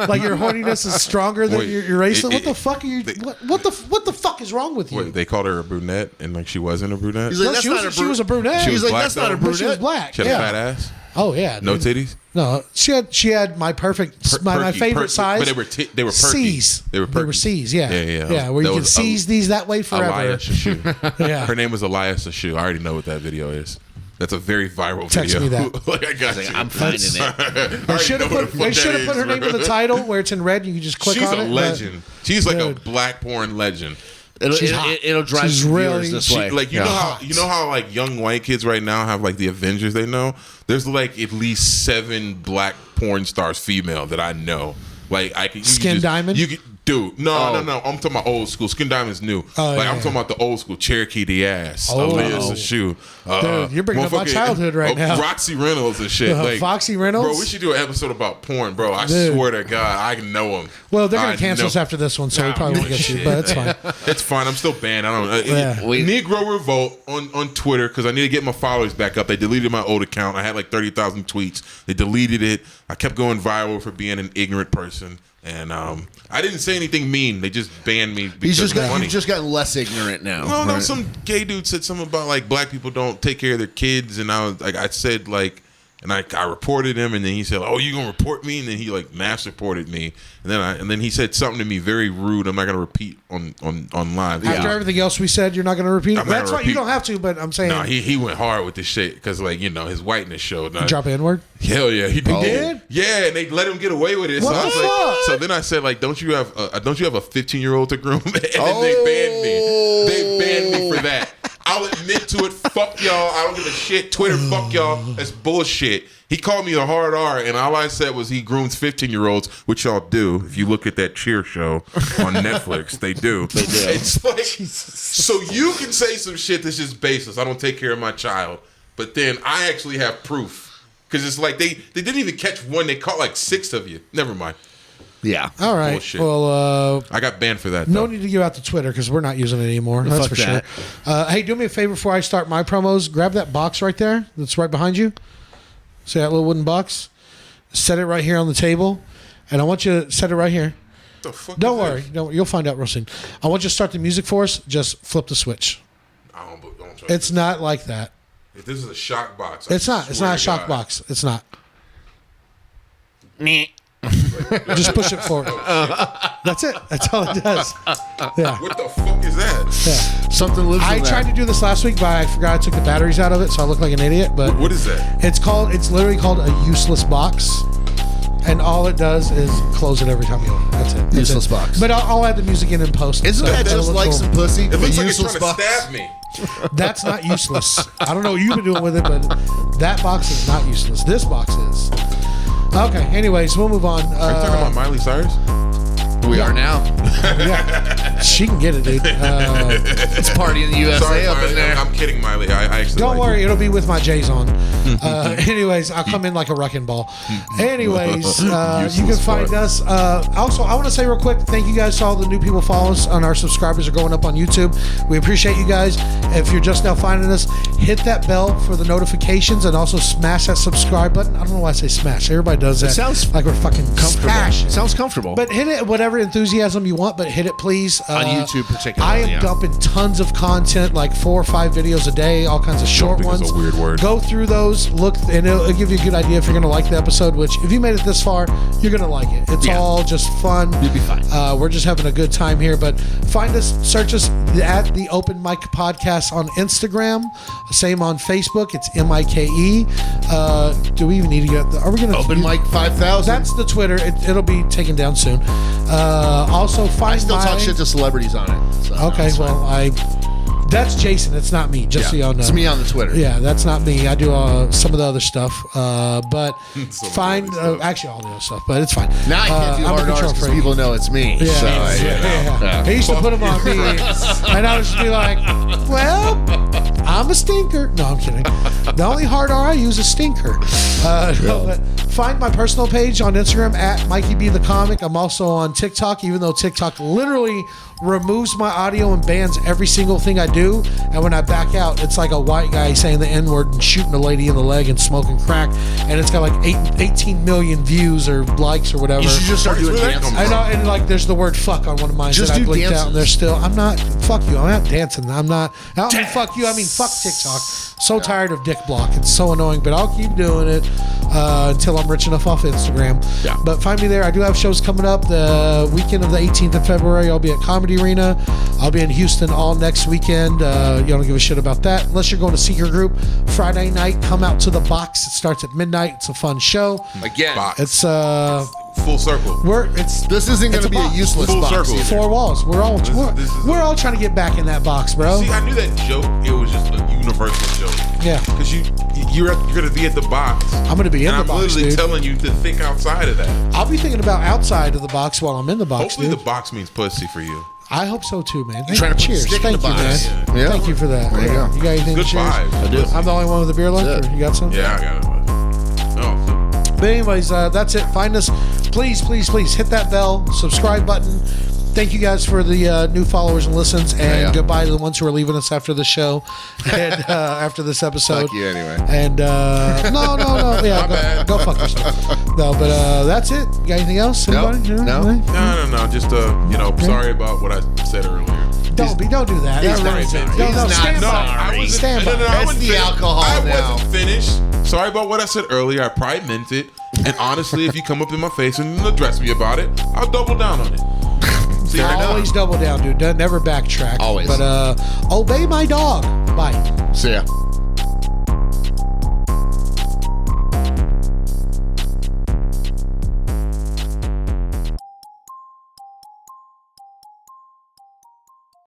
Like your horniness is stronger than Wait, your racism? What the it- fuck are you? What the fuck is wrong with you? Wait, they called her a brunette and like she wasn't a brunette. He's like, No, that's she not was, a she was a brunette. She He's was like, black, that's not a though? But she was brunette. black. She had a Yeah. fat ass. Oh yeah. No dude. titties. No, she had my perfect my favorite size. But they were perky. C's. They were C's. Yeah. Yeah. Where you can seize these that way forever. Elias Shashu. Yeah. Her name was Elias Shashu. I already know what that video is. That's a very viral Text video. me that. Like I got you. I'm finding it. They should have put her name in the title where it's in red. You can just click She's on it. She's a legend. She's like a dude. black porn legend. It'll drive She's some really- viewers this She, way. like you know how like young white kids right now have like the Avengers they know. There's like at least 7 black porn stars female that I know. Like I can Skin Diamond? You could dude. No. I'm talking about old school. Skin Diamond's new. Oh, like yeah, I'm talking about the old school Cherokee the ass. Aaliyah's the shoe. Dude, you're bringing up my motherfucking- childhood right now. Roxy Reynolds and shit. Like Foxy Reynolds? Bro, we should do an episode about porn, bro. I Dude. swear to God, I know him. Well, they're gonna cancel us know- after this one, so we probably won't get to. But it's fine. It's fine. I'm still banned. I don't know. Yeah. Negro Revolt on Twitter because I need to get my followers back up. They deleted my old account. I had like 30,000 tweets. They deleted it. I kept going viral for being an ignorant person. And I didn't say anything mean. They just banned me because You've of money. just gotten less ignorant now. Well, no, right? some gay dude said something about like black people don't take care of their kids, and I was like, I said like, and I reported him, and then he said, "Oh, you gonna report me?" And then he like mass reported me, and then he said something to me very rude. I'm not gonna repeat on live. After everything else we said, you're not going to repeat it. I'm not That's gonna right. You repeat. don't have to, but I'm saying. No, he went hard with this shit because like his whiteness showed. Drop an N-word. Hell yeah, he did. did? Yeah, and they let him get away with it. What so I the was like, fuck? so then I said like, don't you have a 15-year-old to groom? And then they banned me. They banned me for that. I'll admit to it. Fuck y'all. I don't give a shit. Twitter, fuck y'all. That's bullshit. He called me a hard R, and all I said was he grooms 15-year-olds, which y'all do. If you look at that Cheer show on Netflix, they do. They do. It's like, so you can say some shit that's just baseless. I don't take care of my child. But then I actually have proof. Because it's like they didn't even catch one. They caught like 6 of you. Never mind. Yeah. All right. Bullshit. Well, I got banned for that. no though. need to give out to Twitter because we're not using it anymore. That's fuck for that. sure. Hey, do me a favor before I start my promos. Grab that box right there that's right behind you. See that little wooden box? Set it right here on the table. And I want you to set it right here. What the fuck Don't is worry. this? You'll find out real soon. I want you to start the music for us. Just flip the switch. I don't trust It's not like that. If this is a shock box. I It's not. It's swear not a to shock God. box. It's not. Just push it forward. That's it. That's all it does. Yeah. What the fuck is that? Yeah. Something lives I in there. tried to do this last week, but I forgot I took the batteries out of it, so I look like an idiot. But What is that? it's literally called a useless box, and all it does is close it every time you open it. That's it. That's Useless it. box. But I'll add the music in and post. it, Isn't so that it'll just look like cool. some pussy? It looks like it's useless trying to box. stab me. That's not useless. I don't know what you've been doing with it, but that box is not useless. This box is. Okay. Anyways, we'll move on. Are you talking about Miley Cyrus? We are now. Yeah, she can get it, dude. It's party in the USA Sorry, up Miley. in there. I'm kidding, Miley. I actually Don't like worry, you. it'll be with my J's on. Anyways, I'll come in like a wrecking ball. Anyways, you can Useless find fuck. us. Also, I want to say real quick, thank you guys to all the new people following us, and our subscribers are going up on YouTube. We appreciate you guys. If you're just now finding us, hit that bell for the notifications, and also smash that subscribe button. I don't know why I say smash. Everybody does that. It sounds like we're fucking comfortable. passionate. Sounds comfortable. But hit it, whatever enthusiasm you want, but hit it, please. On YouTube particularly, I am yeah. dumping tons of content, like 4 or 5 videos a day, all kinds of short Dumping is ones. a weird word. Go through those, look, and it'll give you a good idea if you're going to like the episode, which if you made it this far, you're going to like it. It's Yeah. all just fun. You'll be fine. We're just having a good time here, but find us, search us at the Open Mic Podcast on Instagram. Same on Facebook. It's MIKE. Do we even need to get, are we going to Open Mic 5000. That's the Twitter. It'll be taken down soon. Also, find I still my, talk shit to celebrities on it. So Okay, it's fine. well, that's Jason. It's not me. Just so y'all know, It's me on the Twitter. Yeah, that's not me. I do some of the other stuff, but find actually all the other stuff. But it's fine. Now I can't do I'm a hard R's control because freak. people know it's me. Yeah, So, yeah. They used to put them on me, and I would just be like, "Well, I'm a stinker." No, I'm kidding. The only hard R I use is stinker. No, but find my personal page on Instagram at Mikey B the Comic. I'm also on TikTok, even though TikTok literally removes my audio and bans every single thing I do. And when I back out, it's like a white guy saying the N-word and shooting a lady in the leg and smoking crack. And it's got like 18 million views or likes or whatever. You should just start doing Where'd that dances. come I know, and like there's the word fuck on one of mine Just that I do blinked out, dances. and there's still, I'm not, fuck you, I'm not dancing. I'm not, I don't mean fuck you, I mean fuck Fuck TikTok. So tired of dick block. It's so annoying, but I'll keep doing it until I'm rich enough off Instagram. Yeah. But find me there. I do have shows coming up. The weekend of the 18th of February, I'll be at Comedy Arena. I'll be in Houston all next weekend. You don't give a shit about that. Unless you're going to Secret Group. Friday night, come out to the box. It starts at midnight. It's a fun show. Again. Box. It's full circle. This isn't going to be a box. useless Full box circle. either. 4 walls. We're all this is we're all trying to get back in that box, bro. See, I knew that joke. It was just a universal joke. Yeah. Because you're gonna be at the box. I'm gonna be in and the box, I'm literally dude. telling you to think outside of that. I'll be thinking about outside of the box while I'm in the box, Hopefully, dude. the box means pussy for you. I hope so too, man. trying to put a Cheers. stick in Thank the you, box. man. Yeah. Thank you for that. There you go. You got anything Good to cheers? vibe. I do. I'm the only one with a beer left, That's it. or you got some? Yeah, I got it. Oh, But anyways, that's it. Find us. Please, please, please hit that bell, subscribe button. Thank you guys for the new followers and listens, and goodbye to the ones who are leaving us after the show and after this episode. Fuck you anyway. And no, yeah, go fuck yourself. No, but that's it. You got anything else? Anybody? No. no. Just sorry about what I said earlier. Don't do that. He's That not ruins it. sorry. No, He's no, not stand by. sorry. Stand by. I That's wasn't the finished. alcohol I now. wasn't finished. Sorry about what I said earlier. I probably meant it. And honestly, if you come up in my face and address me about it, I'll double down on it. See, Always double down, dude. Never backtrack. Always. But obey my dog. Bye. See ya.